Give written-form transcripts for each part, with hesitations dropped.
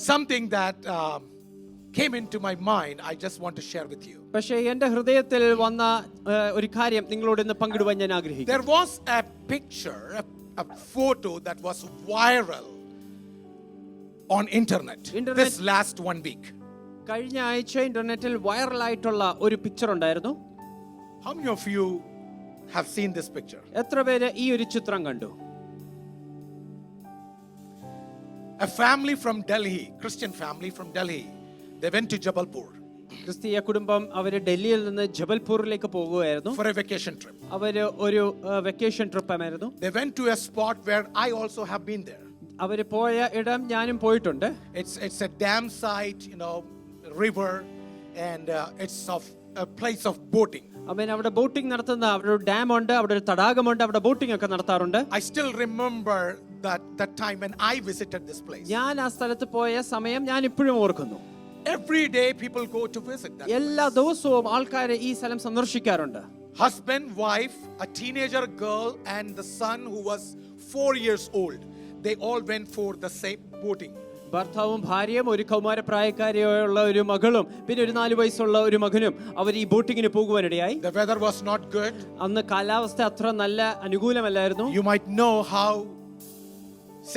something that came into my mind, I just want to share with you. പക്ഷേ എൻ്റെ ഹൃദയത്തിൽ വന്ന ഒരു കാര്യം നിങ്ങളോട് ഇന്ന് പങ്കിടുവാൻ ഞാൻ ആഗ്രഹിക്കുന്നു. There was a picture, a photo that was viral on internet this last 1 week. കഴിഞ്ഞ ആഴ്ച ഇന്റർനെറ്റിൽ വൈറലായിട്ടുള്ള ഒരു പിക്ചർ ഉണ്ടായിരുന്നു. How many of you have seen this picture? എത്ര പേര് ഈ ഒരു ചിത്രം കണ്ടു? A family from Delhi, Christian family from Delhi, they went to Jabalpur ക്രിസ്തീയ കുടുംബം അവര് ഡൽഹിയിൽ നിന്ന് ജബൽപൂരിലേക്ക് പോകുകയായിരുന്നു. for a vacation trip. അവര് ഒരു വെക്കേഷൻ ട്രിപ്പ് ആയിരുന്നു. They went to a spot where I also have been there. അവര് പോയ ഇടം ഞാനും പോയിട്ടുണ്ട്. It's a dam site, river, and it's of a place of boating. അവിടെ ബോട്ടിംഗ് നടത്തുന്ന അവിടെ ഒരു ഡാം ഉണ്ട്, അവിടെ ഒരു തടാകമുണ്ട്, അവിടെ ബോട്ടിംഗ് ഒക്കെ നടത്താറുണ്ട്. I still remember that time when I visited this place. ഞാൻ ആ സ്ഥലത്ത് പോയ സമയം ഞാൻ ഇപ്പോഴും ഓർക്കുന്നു. Every day people go to visit that എല്ലാ ദിവസവും ആൾക്കാർ ഈ സ്ഥലം സന്ദർശിക്കാറുണ്ട്. Husband, wife, a teenager girl, and the son who was 4 years old. They all went for the same boating. ഭർത്താവും ഭാര്യയും ഒരു കൗമാരപ്രായക്കാരിയുള്ള ഒരു മകളും പിന്നെ ഒരു 4 വയസ്സുള്ള ഒരു മകനും അവർ ഈ ബോട്ടിങ്ങിന് പോകുവാനിടയായി. The weather was not good. അന്ന് കാലാവസ്ഥ അത്ര നല്ല അനുകൂലമല്ലായിരുന്നു. You might know how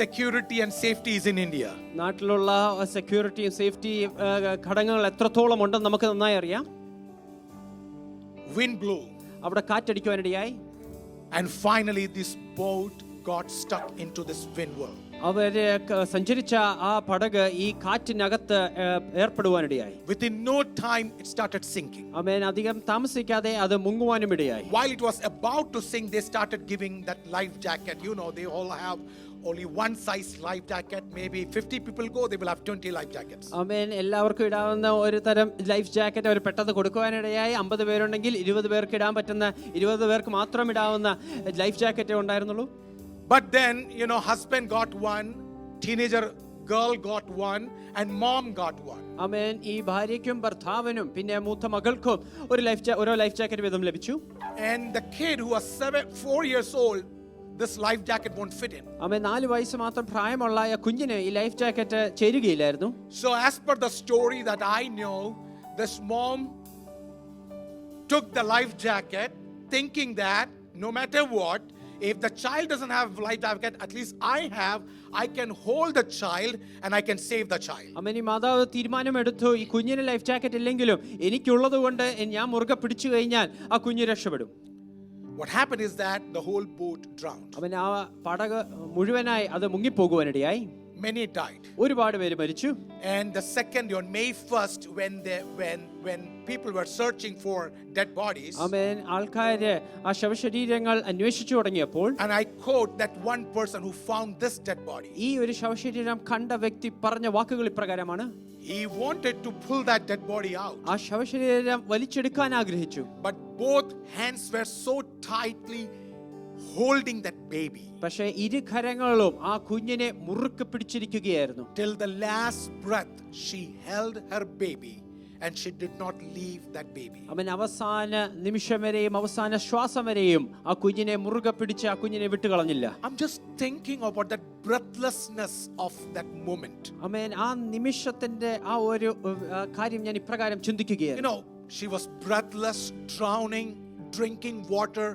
security and safety is in India. നാട്ടിലുള്ള സെക്യൂരിറ്റിയും സേഫ്റ്റി ഘടകങ്ങൾ എത്രത്തോളം ഉണ്ടെന്ന് നമുക്ക് നന്നായി അറിയാം. Wind blew. അവിടെ കാറ്റടിക്കുവാനിടയായി. And finally this boat got stuck into this wind whirl. അവര് സഞ്ചരിച്ച ആ പടക് ഈ കാറ്റിനകത്ത് ഏർപ്പെടുവാനിടയായി. Within no time it started sinking. അധികം താമസിക്കാതെ അത് മുങ്ങുവാനും ഇടയായി. While it was about to sink, they started giving that life jacket. They all have only one size life jacket. Maybe 50 people go, they will have 20 life jackets. എല്ലാവർക്കും ഇടാവുന്ന ഒരു തരം life jacket അവർ പെട്ടെന്ന് കൊടുക്കുവാനിടയായി. 50 പേരുണ്ടെങ്കിൽ 20 പേർക്ക് ഇടാൻ പറ്റുന്ന 20 പേർക്ക് മാത്രം ഇടാവുന്ന ലൈഫ് ജാക്കറ്റ് ഉണ്ടായിരുന്നുള്ളൂ. But then, husband got one, teenager girl got one, and mom got one. ഈ ഭാര്യയ്ക്കും ഭർത്താവിനും പിന്നെ മൂത്ത മകൾക്കും ഓരോ ലൈഫ് ജാക്കറ്റ് വീതം ലഭിച്ചു. And the kid who was 4 years old, this life jacket won't fit him. 4 വയസ്സ് മാത്രം പ്രായമുള്ള ആ കുഞ്ഞിന് ഈ ലൈഫ് ജാക്കറ്റ് ചേരുകയില്ലായിരുന്നു. So as per the story that I know, this mom took the life jacket thinking that no matter what, if the child doesn't have life jacket, at least I can hold the child and I can save the child. മാതാവ് തീരുമാനമെടുത്തു, ഈ കുഞ്ഞിന് life jacket ഇല്ലെങ്കിലും എനിക്കുള്ളത് കൊണ്ട് ഞാൻ മുറുകെ പിടിച്ചു കഴിഞ്ഞാൽ ആ കുഞ്ഞ് രക്ഷപ്പെടും. What happened is that the whole boat drowned. ആ പടക് മുഴുവനായി അത് മുങ്ങിപ്പോകുവാനിടയായി. Many died. ഒരുപാട് പേര് മരിച്ചു. And the second on May 1st, when people were searching for dead bodies, ആൾക്കാര് ആ ശവശരീരങ്ങൾ അന്വേഷിച്ചു തുടങ്ങിയപ്പോൾ, and I quote that one person who found this dead body, ഈ ഒരു ശവശരീരം കണ്ട വ്യക്തി പറഞ്ഞ വാക്കുകൾ ഇപ്രകാരമാണ്. He wanted to pull that dead body out. ആ ശവശരീരം വലിച്ചെടുക്കാൻ ആഗ്രഹിച്ചു. But both hands were so tightly holding that baby. പക്ഷേ ഇരു കരങ്ങളും ആ കുഞ്ഞിനെ മുറുക്കെ പിടിച്ചിരിക്കുകയായിരുന്നു. Till the last breath she held her baby and she did not leave that baby. അവസാന നിമിഷം വരെയും അവസാന ശ്വാസം വരെയും ആ കുഞ്ഞിനെ മുറുകെ പിടിച്ച് ആ കുഞ്ഞിനെ വിട്ടുകളഞ്ഞില്ല. I'm just thinking about that breathlessness of that moment. ആ നിമിഷത്തിന്റെ ആ ഒരു കാര്യം ഞാൻ ഇപ്രകാരം ചിന്തിക്കുകയായിരുന്നു. She was breathless, drowning, drinking water.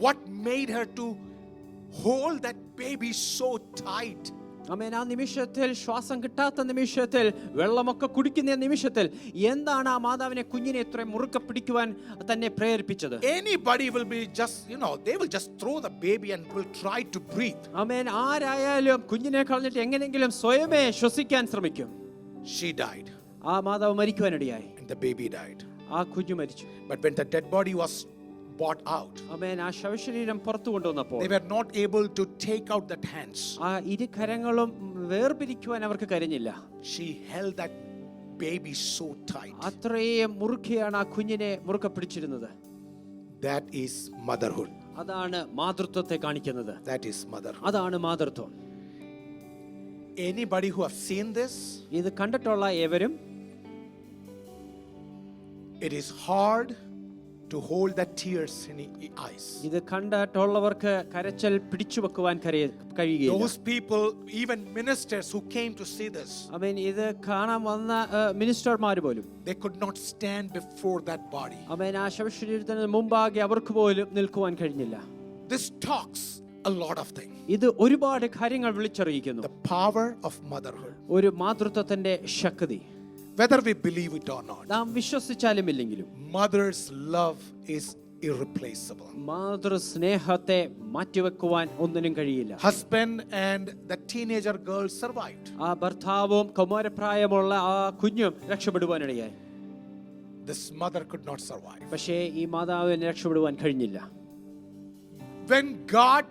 What made her to hold that baby so tight? ആ നിമിഷത്തിൽ ശ്വാസം കിട്ടാത്ത നിമിഷത്തിൽ വെള്ളമൊക്കെ കുടിക്കുന്ന നിമിഷത്തിൽ എന്താണ് ആ മാതാവിനെ കുഞ്ഞിനെ ഇത്ര മുറുക്കെ പിടിക്കുവാൻ തന്നെ പ്രേരിപ്പിച്ചത്? Anybody will be just, they will just throw the baby and will try to breathe. ആരായാലും കുഞ്ഞിനെ കളഞ്ഞിട്ട് എങ്ങനെയെങ്കിലും സ്വയമേ ശ്വസിക്കാൻ ശ്രമിക്കും. She died. ആ മാതാവ് മരിക്കുവാനിടയായി. And the baby died. ആ കുഞ്ഞു മരിച്ചു. But when the dead body was brought out, ആ ശവശരീരം പുറത്തു കൊണ്ടുവന്നപ്പോൾ they were not able to take out that hands. ആ ഇരു കരങ്ങളും വേർപിരിക്കുവാൻ അവർക്ക് കഴിഞ്ഞില്ല. She held that baby so tight. അത്രയും മുറുക്കിയാണ് ആ കുഞ്ഞിനെ മുറുക്കെ പിടിച്ചിരുന്നത്. That is motherhood. അതാണ് മാതൃത്വത്തെ കാണിക്കുന്നത്. That is motherhood. അതാണ് മാതൃത്വം. Anybody who have seen this, ഇത് കണ്ടിട്ടുള്ള ഏവരും, it is hard to hold the tears in his eyes. ഇത് കണ്ടിട്ടുള്ളവർക്ക് കരച്ചൽ പിടിച്ചു വെക്കുവാൻ കഴിയുകയില്ല. Those people, even ministers who came to see this, ആമേൻ, ഇത് കാണാൻ വന്ന മിനിസ്റ്റർമാർ പോലും they could not stand before that body. ആമേൻ, ആ ശവശരീരത്തിന് മുമ്പാകെ അവർക്ക് പോലും നിൽക്കുവാൻ കഴിഞ്ഞില്ല. This talks a lot of things. ഇത് ഒരുപാട് കാര്യങ്ങൾ വിളിച്ചറിയിക്കുന്നു. The power of motherhood. ഒരു മാതൃത്വത്തിന്റെ ശക്തി, Whether we believe it or not, നാം വിശ്വസിച്ചാലും ഇല്ലെങ്കിലും mother's love is irreplaceable. മാതൃസ്നേഹത്തെ മാറ്റിവെക്കുവാൻ ഒന്നിനും കഴിയില്ല. Husband and the teenager girl survived. ആ ഭർത്താവും കൗമാരപ്രായമുള്ള ആ കുഞ്ഞും രക്ഷപ്പെടുവാനിടയായി. This mother could not survive. പക്ഷേ ഈ മാതാവിന് രക്ഷപ്പെടുവാൻ കഴിഞ്ഞില്ല. When God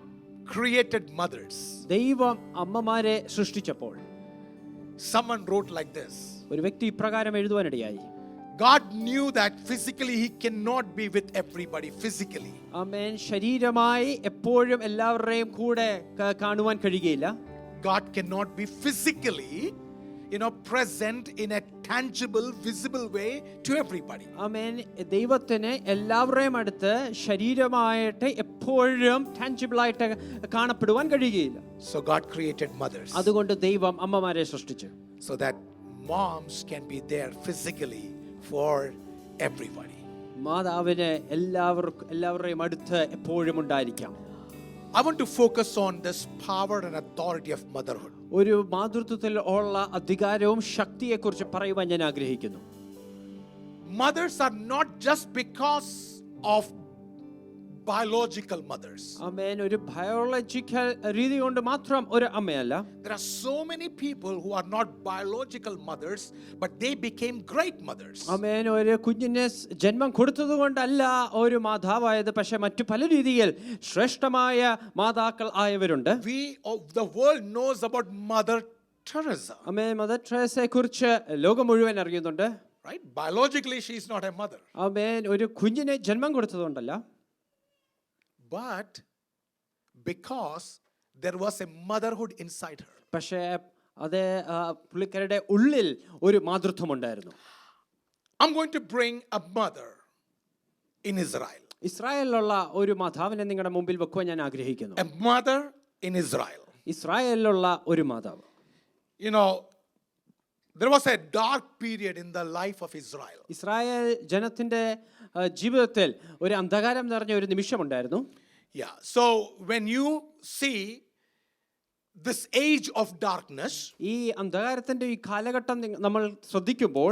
created mothers, ദൈവം അമ്മമാരെ സൃഷ്ടിച്ചപ്പോൾ someone wrote like this. ഒരു വ്യക്തി ഇപ്രകാരം എഴുതുവാനിടയായി. God knew that physically he cannot be with everybody physically. ആമേൻ, ശരീരമായി എപ്പോഴും എല്ലാവരുടെയും കൂടെ കാണുവാൻ കഴിയുകയില്ല. God cannot be physically, present in a tangible, visible way to everybody. ആമേൻ, ദൈവത്തിന് എല്ലാവരുടെയും അടുത്ത് ശരീരമായിട്ട് എപ്പോഴും ടാൻജിബിൾ ആയിട്ട് കാണപ്പെടുവാൻ കഴിയുകയില്ല. So God created mothers അതുകൊണ്ട് ദൈവം അമ്മമാരെ സൃഷ്ടിച്ചു. so that moms can be there physically for everybody. മാതാവിന് എല്ലാവരുടെയും അടുത്ത് എപ്പോഴും ഉണ്ടായിരിക്കാം. I want to focus on this power and authority of motherhood. ഒരു മാതൃത്വത്തിൽ ഉള്ള അധികാരവും ശക്തിയെക്കുറിച്ച് പറയുവാൻ ഞാൻ ആഗ്രഹിക്കുന്നു. Mothers are not just because of biological mothers. ആമേൻ, ഒരു ബയോളജിക്കൽ രീതി കൊണ്ട് മാത്രം ഒരു അമ്മയല്ല. There are so many people who are not biological mothers, but they became great mothers. ആമേൻ, ഒരു കുഞ്ഞിനെ ജന്മം കൊടുത്തത് കൊണ്ടല്ല ഒരു മാതാവായത്, പക്ഷെ മറ്റു പല രീതിയിൽ ശ്രേഷ്ഠമായ മാതാക്കൾ ആയവരുണ്ട്. The world knows about Mother Teresa. ആമേൻ, മദർ തെരേസയെ കുറിച്ച് ലോകം മുഴുവൻ അറിയുന്നുണ്ട്. Right? Biologically she is not a mother. ആമേൻ, ഒരു കുഞ്ഞിനെ ജന്മം കൊടുത്തതുകൊണ്ടല്ല, but because there was a motherhood inside her. പക്ഷേ അതേ പുള്ളിക്കാരുടെ ഉള്ളിൽ ഒരു മാതൃത്വം ഉണ്ടായിരുന്നു. I'm going to bring a mother in Israel. ഇസ്രായേലിലുള്ള ഒരു മാതാവിനെ നിങ്ങളുടെ മുമ്പിൽ വെക്കുവാൻ ഞാൻ ആഗ്രഹിക്കുന്നു. A mother in Israel. ഇസ്രായേലിലുള്ള ഒരു മാതാവ്. There was a dark period in the life of Israel. Israel ജനത്തിന്റെ ജീവിതത്തിൽ ഒരു അന്ധകാരം നിറഞ്ഞ ഒരു നിമിഷമുണ്ടായിരുന്നു. Yeah. So when you see this age of darkness, ഈ അന്ധകാരത്തിന്റെ ഈ കാലഘട്ടം നമ്മൾ ശ്രദ്ധിക്കുമ്പോൾ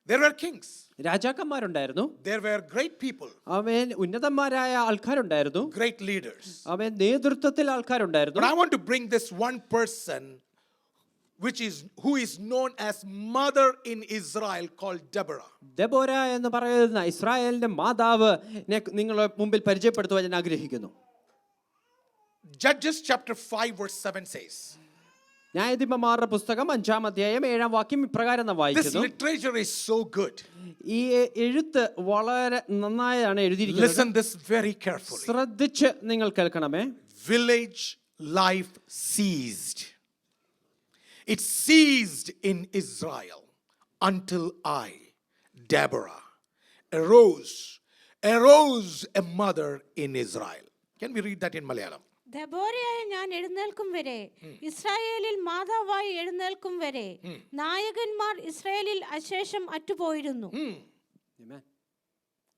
there were kings. രാജാക്കന്മാരുണ്ടായിരുന്നു. There were great people. ആമേൻ, ഉന്നതന്മാരായ ആൾക്കാരുണ്ടായിരുന്നു. Great leaders. ആമേൻ, നേതൃത്വത്തിൽ ആൾക്കാരുണ്ടായിരുന്നു. But I want to bring this one person who is known as mother in Israel, called Deborah. Deborah എന്ന് പറയുന്ന ഇസ്രായേലിന്റെ മാതാവ് നിങ്ങളുടെ മുമ്പിൽ പരിചയപ്പെടുത്തുവാൻ ഞാൻ ആഗ്രഹിക്കുന്നു. Judges chapter 5 verse 7 says, ന്യായാധിപന്മാരുടെ പുസ്തകം 5-ാം അധ്യായം 7-ാം വാക്യം ഇപ്രകാരം this വായിക്കുന്നു. literature is so good. ഈ എഴുത്ത് വളരെ നന്നായാണ് എഴുതിയിരിക്കുന്നത്. Listen this very carefully. ശ്രദ്ധിച്ച് നിങ്ങൾ കേൾക്കണമേ. Village life ceased. It ceased in Israel until I, Deborah, arose a mother in Israel. Can we read that in Malayalam? ദെബോരയായ ഞാൻ എഴുന്നേൽക്കും വരെ, ഇസ്രായേലിൽ മാതാവായി എഴുന്നേൽക്കും വരെ, നായകന്മാർ ഇസ്രായേലിൽ അശേഷം അറ്റുപോയിരുന്നു.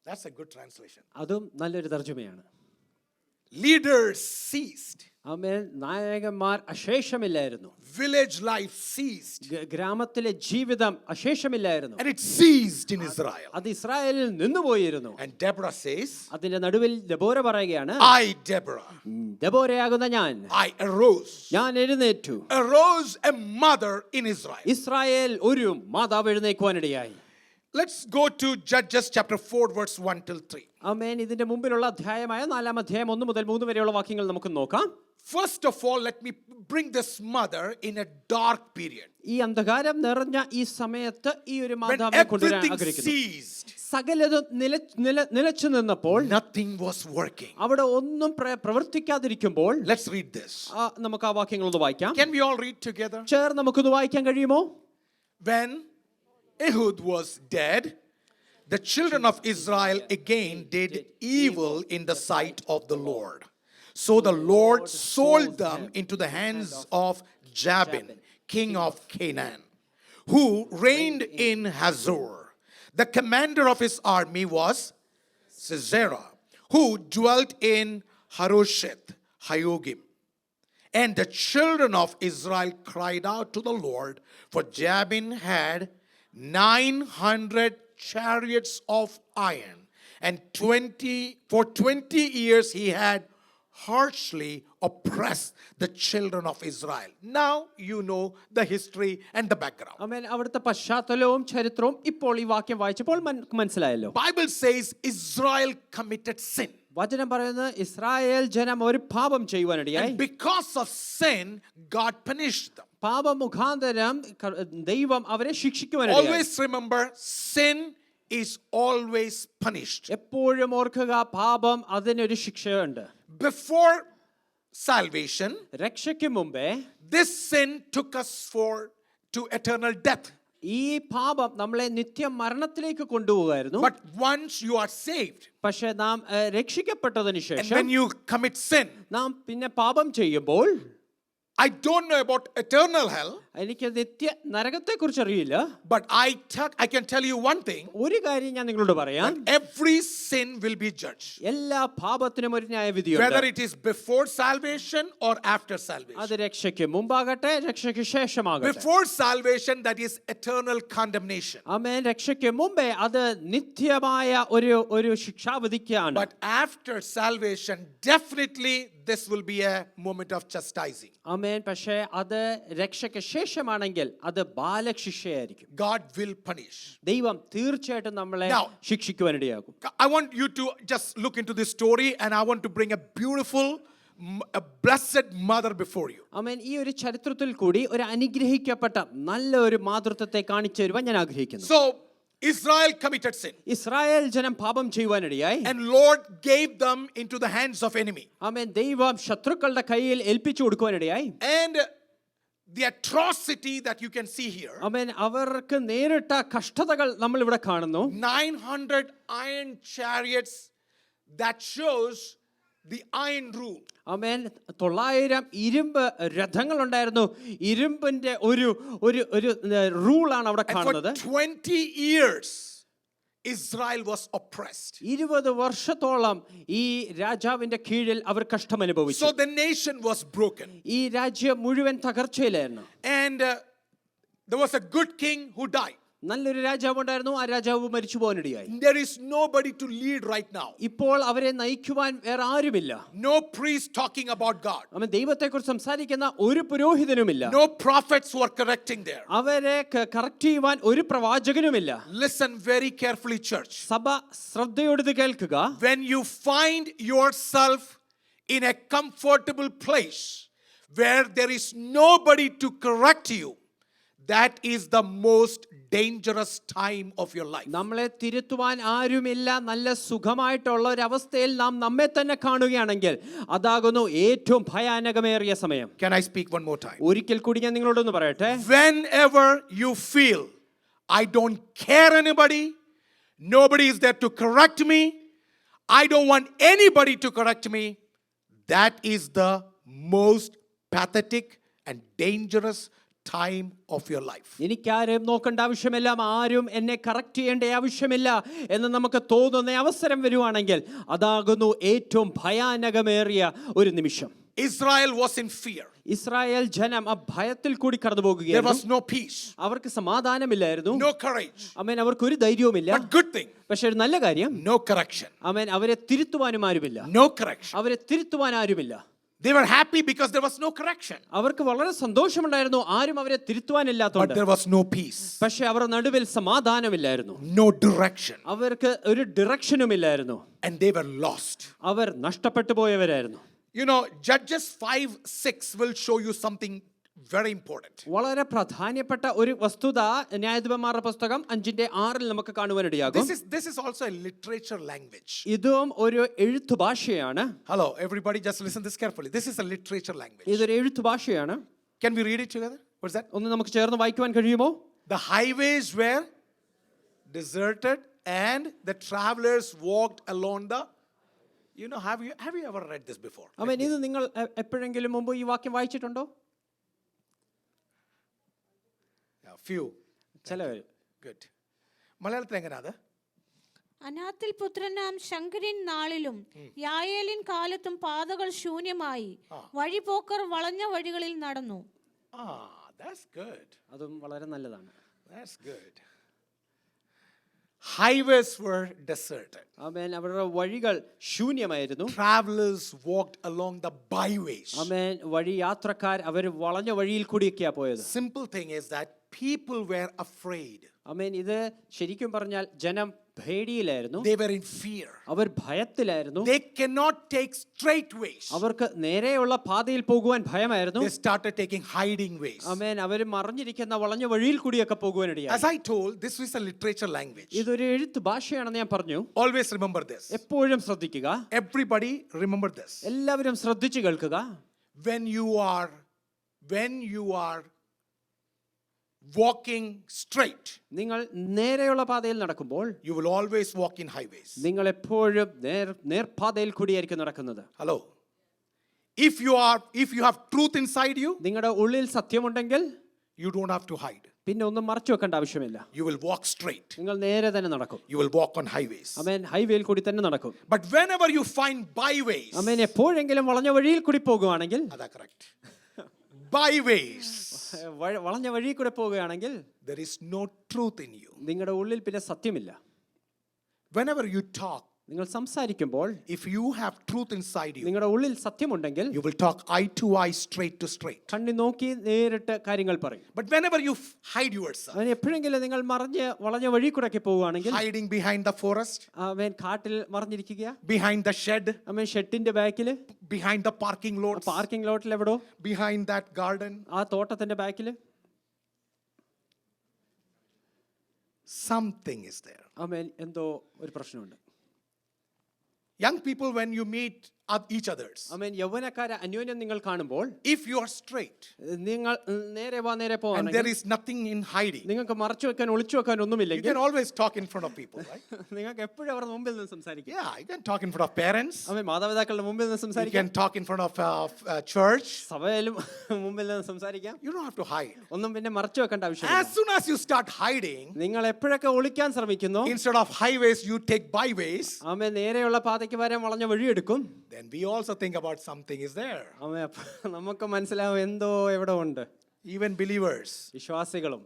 That's a good translation. അതും നല്ലൊരു തർജ്ജമയാണ്. Leaders ceased. ആമേൻ, നായകന്മാർ അശേഷമില്ലായിരുന്നു. Village life ceased. ഗ്രാമത്തിലെ ജീവിതം അശേഷമില്ലായിരുന്നു. And it ceased in Israel. അത് ഇസ്രായേലിൽ നിന്നുപോയിരുന്നു. And Deborah says, അതിന്റെ നടുവിൽ ദെബോര പറയുകയാണ്, I, Deborah, ദെബോരയാകുന്ന ഞാൻ ഞാൻ എഴുന്നേറ്റു. arose a mother in Israel. Israel ഒരു മാതാവ് എഴുന്നേൽക്കുവാനിടയായി. Let's go to Judges chapter 4 verse 1 till 3. ആമേൻ, ഇതിന്റെ മുമ്പിലുള്ള അധ്യായമായ 4-ാം അധ്യായം 1 മുതൽ 3 വരെയുള്ള വാക്യങ്ങൾ നമുക്ക് നോക്കാം. First of all, let me bring this mother in a dark period. ഈ അന്ധകാരം നിറഞ്ഞ ഈ സമയത്ത് ഈ ഒരു When മാതാവിനെ കൊണ്ടുവരാൻ everything ആഗ്രഹിക്കുന്നു. ceased, സകലതും നിലച്ചു നിന്നപ്പോൾ, nothing was working. അവിടെ ഒന്നും പ്രവർത്തിക്കാതിരിക്കുമ്പോൾ, Let's read this. നമുക്ക് ആ വാക്യങ്ങൾ ഒന്ന് വായിക്കാം. Can we all read together? ചേർന്ന് നമുക്കൊന്ന് വായിക്കാൻ കഴിയുമോ? When Ehud was dead, the children of Israel again did evil in the sight of the Lord. So the Lord sold them into the hands of Jabin, king of Canaan, who reigned in Hazor. The commander of his army was Sisera, who dwelt in Harosheth Hayyogim. And the children of Israel cried out to the Lord, for Jabin had 900 chariots of iron, and 20 years he had harshly oppressed the children of Israel. Now you know the history and the background. ആമേൻ. അവിടുത്തെ പശ്ചാത്തലവും ചരിത്രവും ഇപ്പോൾ ഈ വാക്യം വായിച്ചപ്പോൾ മനസ്സിലായല്ലോ. Bible says Israel committed sin. വചനം പറയുന്നത് ഇസ്രായേൽ ജനം ഒരു പാപം ചെയ്യുവാനിടയായി. And because of sin, God punished them. പാപം മുഖാന്തരം ദൈവം അവരെ ശിക്ഷിക്കുവാനിടയായി. Always remember, sin is always punished. എപ്പോഴും ഓർക്കുക, പാപം അതിനൊരു ശിക്ഷയുണ്ട്. Before salvation, രക്ഷയ്ക്ക് മുമ്പേ this sin took us to eternal death. ഈ പാപം നമ്മളെ നിത്യ മരണത്തിലേക്ക് കൊണ്ടുപോകുമായിരുന്നു. But once you are saved, പക്ഷെ നാം രക്ഷിക്കപ്പെട്ടതിന് and ശേഷം when you commit sin, നാം പിന്നെ പാപം ചെയ്യുമ്പോൾ, I don't know about eternal hell, എനിക്ക് നിത്യ നരകത്തെ കുറിച്ച് അറിയില്ല. but I can tell you one thing: ഒരു കാര്യം ഞാൻ നിങ്ങളോട് പറയാം, every sin will be judged, എല്ലാ പാപത്തിനും ഒരു ന്യായവിധിയുണ്ട്. whether it is before salvation or after salvation. അത് രക്ഷയ്ക്ക് മുമ്പാകട്ടെ രക്ഷയ്ക്ക് ശേഷമാകട്ടെ. Before salvation, that is eternal condemnation. ആമേൻ. രക്ഷയ്ക്ക് മുമ്പേ അത് നിത്യമായ ഒരു ശിക്ഷാവിധിക്കാണ്. But after salvation, definitely this will be a moment of chastising. ആമേൻ. പക്ഷേ അത് രക്ഷയ്ക്ക് ശേഷമാണെങ്കിൽ അത് ബാലശിക്ഷയായിരിക്കും. God will punish. ദൈവം തീർച്ചയായിട്ടും നമ്മളെ Now, ശിക്ഷിക്കുവാനിടയാകും. I want you to just look into this story, and I want to bring a beautiful, a blessed mother before you. ആമേൻ. ഈ ഒരു ചരിത്രത്തിൽ കൂടി ഒരു അനുഗ്രഹിക്കപ്പെട്ട നല്ല ഒരു മാതൃത്വത്തെ കാണിച്ചു തരുവാൻ ഞാൻ ആഗ്രഹിക്കുന്നു. So Israel committed sin, Israel ജനം പാപം ചെയ്യുവാനിടയായി. and Lord gave them into the hands of enemy. ആമേൻ. ദൈവം ശത്രുക്കളുടെ കയ്യിൽ ഏൽപ്പിച്ചു കൊടുക്കുവാനിടയായി. And the atrocity that you can see here, ആമേൻ. അവർക്ക് നേരിട്ട കഷ്ടതകൾ നമ്മൾ ഇവിടെ കാണുന്നു. 900 iron chariots, that shows the iron rule. ആമേൻ. 900 ഇരുമ്പ് രഥങ്ങൾ ഉണ്ടായിരുന്നു. ഇരുമ്പിന്റെ ഒരു റൂളാണ് അവിടെ And for കാണുന്നത്. 20 years Israel was oppressed. 20 വർഷത്തോളം ഈ രാജാവിന്റെ കീഴിൽ അവർ കഷ്ടം അനുഭവിച്ചു. So the nation was broken. ഈ രാജ്യം മുഴുവൻ തകർച്ചയിലായിരുന്നു. And there was a good king who died. നല്ലൊരു രാജാവ് ഉണ്ടായിരുന്നു. ആ രാജാവ് മരിച്ചു പോകാനിടയായി. There is nobody to lead right now. ഇപ്പോൾ അവരെ നയിക്കുവാൻ വേറെ ആരുമില്ല. No priest talking about God. അവൻ ദൈവത്തെക്കുറിച്ച് സംസാരിക്കുന്ന ഒരു പുരോഹിതനുമില്ല. No prophets who are correcting there. അവരെ കറക്റ്റ് ചെയ്യുവാൻ ഒരു പ്രവാചകനുമില്ല. Listen very carefully, church. സഭ ശ്രദ്ധയോടെ കേൾക്കുക. When you find yourself in a comfortable place where there is nobody to correct you, that is the most dangerous time of your life. നമ്മളെ തിരുത്തുവാൻ ആരുമില്ല, നല്ല സുഖമായിട്ടുള്ള ഒരു അവസ്ഥയിൽ നാം നമ്മെ തന്നെ കാണുകയാണെങ്കിൽ അതാകുന്നു ഏറ്റവും ഭയാനകമേറിയ സമയം. Can I speak one more time? ഒരിക്കൽ കൂടി ഞാൻ നിങ്ങളോടൊന്ന് പറയട്ടെ. Whenever you feel I don't care anybody, nobody is there to correct me, I don't want anybody to correct me, that is the most pathetic and dangerous time of your life. എനിക്കാരും നോക്കേണ്ട ആവശ്യമില്ല, ആരും എന്നെ correct ചെയ്യേണ്ട ആവശ്യമില്ല എന്ന് നമുക്ക് തോന്നുന്ന അവസരം വരുവാണെങ്കിൽ അതാകുന്നു ഏറ്റവും ഭയാനകമേറിയ ഒരു നിമിഷം. Israel was in fear. Israel ജനം ആ ഭയത്തിൽ കൂടി കടന്നു There പോകുകയായിരുന്നു. was no peace, അവർക്ക് സമാധാനമില്ലായിരുന്നു. no courage. ആമേൻ. അവർക്കൊരു ധൈര്യവുമില്ല. But good thing, പക്ഷെ ഒരു നല്ല കാര്യം, no correction. ആമേൻ, അവരെ തിരുത്തുവാനും ആരുമില്ല. No correction. അവരെ തിരുത്തുവാൻ ആരുമില്ല. They were happy because there was no correction. അവർക്ക് വളരെ സന്തോഷമുണ്ടായിരുന്നു, ആരും അവരെ But തിരുത്തുവാനില്ലാത്തതുകൊണ്ട്. there was no peace, പക്ഷെ അവരുടെ നടുവിൽ സമാധാനമില്ലായിരുന്നു. no direction. അവർക്ക് ഒരു ഡിറക്ഷനുമില്ലായിരുന്നു. And they were lost. അവർ നഷ്ടപ്പെട്ടു പോയവരായിരുന്നു. You know, Judges 5:6 will show you something very important. വളരെ പ്രധാനപ്പെട്ട ഒരു വസ്തുത ന്യായാധിപന്മാരുടെ പുസ്തകം 5:6 നമുക്ക് കാണുവാനിടയാകും. This is also a literature language. ഇതും ഒരു എഴുത്തു ഭാഷയാണ്. Hello, everybody, just listen this carefully. This is a literature language. ഇതൊരു എഴുത്തു ഭാഷയാണ്. Can we read it together? What's that? ഒന്ന് നമുക്ക് ചേർന്ന് വായിക്കുവാൻ കഴിയുമോ? The highways were deserted and the travelers walked along the, have you ever read this before? ആമേൻ. ഇത് നിങ്ങൾ എപ്പോഴെങ്കിലും മുമ്പ് ഈ വാക്യം വായിച്ചിട്ടുണ്ടോ? Yeah, few. ചിലവർ. Good. മലയാളത്തിൽ എങ്ങനെയാ അത്? അനാത്തിൽ പുത്രനാം ശങ്കരൻ നാളിലും യായേലിൻ കാലത്തും പാതകൾ ശൂന്യമായി, വഴിപോക്കർ വളഞ്ഞ വഴികളിൽ നടന്നു. That's good. അതും വളരെ നല്ലതാണ്. That's good. Highways were deserted. ആമേൻ. അവരുടെ വഴികൾ ശൂന്യമായിരുന്നു. Travelers walked along the byways. ആമേൻ. വഴി യാത്രക്കാർ അവർ വളഞ്ഞ വഴിയിൽ കൂടിയൊക്കെയാ പോയത്. Simple thing is that people were afraid. ആമേൻ. ഇത് ശരിക്കും പറഞ്ഞാൽ ജനം ഭേടിയിലായിരുന്നു. They were in fear. Our ഭയത്തിലായിരുന്നു. They cannot take straight ways. അവർക്ക് നേരെയുള്ള പാതയിൽ പോകുവാൻ ഭയമായിരുന്നു. They started taking hiding ways. ആമേൻ. അവർ മറിഞ്ഞിരിക്കുന്ന വളഞ്ഞ വഴിയിൽ കൂടിയൊക്കെ പോകുവാനിടയായി. As I told, this is a literature language. ഇതൊരു എഴുത്ത് ഭാഷയാണെന്ന് ഞാൻ പറഞ്ഞു. Always remember this. എപ്പോഴും ശ്രദ്ധിക്കുക. Everybody remember this. എല്ലാവരും ശ്രദ്ധിച്ചു കേൾക്കുക. When you are walking straight, നിങ്ങൾ നേരെയുള്ള പാതയിൽ നടക്കുമ്പോൾ you will always walk in highways. നിങ്ങൾ എപ്പോഴും നേർപാതയിൽ കൂടിയായിരിക്കും നടക്കുന്നത്. Hello. If you have truth inside you, നിങ്ങളുടെ ഉള്ളിൽ സത്യമുണ്ടെങ്കിൽ you don't have to hide. പിന്നെ ഒന്നും മറച്ചു വെക്കേണ്ട ആവശ്യമില്ല. You will walk straight. നിങ്ങൾ നേരെ തന്നെ നടക്കും. You will walk on highways. ആമേൻ. ഹൈവേയിൽ കൂടി തന്നെ നടക്കും. But whenever you find byways, ആമേൻ. എപ്പോഴെങ്കിലും വളഞ്ഞ വഴിയിൽ കൂടി പോകുവാണെങ്കിൽ, that's correct. Byways, വളഞ്ഞ വഴിയിൽ കൂടെ പോകുകയാണെങ്കിൽ there is no truth in you. നിങ്ങളുടെ ഉള്ളിൽ പിന്നെ സത്യമില്ല. Whenever you talk, നിങ്ങൾ സംസാരിക്കുമ്പോൾ if you have truth inside you, നിങ്ങളുടെ ഉള്ളിൽ സത്യമുണ്ടെങ്കിൽ you will talk eye to eye, straight to straight. കണ്ണി നോക്കി നേരിട്ട് കാര്യങ്ങൾ പറയും. But whenever you hide yourself, അവൻ എപ്പോഴെങ്കിലും നിങ്ങൾ മറിഞ്ഞ് വളഞ്ഞ വഴി കൂടെ ഒക്കെ പോവുകയാണെങ്കിൽ, hiding behind the forest, അവൻ കാട്ടിൽ മറിഞ്ഞിരിക്കുക, behind the shed, അവൻ ഷെഡിന്റെ ബാക്കിൽ, behind the parking lot, parking ലോട്ടിൽ എവിടോ, behind that garden, ആ തോട്ടത്തിന്റെ ബാക്കിൽ, something is there. അവൻ എന്തോ ഒരു പ്രശ്നമുണ്ട്. Young people, when you meet each others, അവൻ യൗവനക്കാരെ അന്യോന്യം നിങ്ങൾ കാണുമ്പോൾ, if you are straight നിങ്ങൾ നേരെ and there പോവാണെങ്കിൽ, is nothing in hiding, നിങ്ങൾക്ക് മറച്ചു വെക്കാൻ ഒളിച്ചു വെക്കാൻ you ഒന്നുമില്ലെങ്കിൽ, can always talk in front of people, right? നിങ്ങൾക്ക് എപ്പോഴും അവരുടെ മുമ്പിൽ നിന്ന് സംസാരിക്കാം. Yeah, you can talk in front of parents. അവൻ മാതാപിതാക്കളുടെ മുമ്പിൽ നിന്ന് You സംസാരിക്കാം. can talk in front of church. സഭയിലും മുമ്പിൽ നിന്ന് സംസാരിക്കാം. You don't have to hide. ഒന്നും പിന്നെ മറച്ചു വെക്കേണ്ട ആവശ്യമില്ല. As soon as you start hiding, നിങ്ങൾ എപ്പോഴൊക്കെ ഒളിക്കാൻ ശ്രമിക്കുന്നു, instead of highways, you take byways. ആമേ നേരെയുള്ള പാതയ്ക്ക് വരാൻ വളഞ്ഞ വഴിയെടുക്കും. Then we also think about something is there. ആമേ നമുക്ക് മനസ്സിലാവും എന്തോ എവിടെ ഉണ്ട്. Even believers വിശ്വാസികളും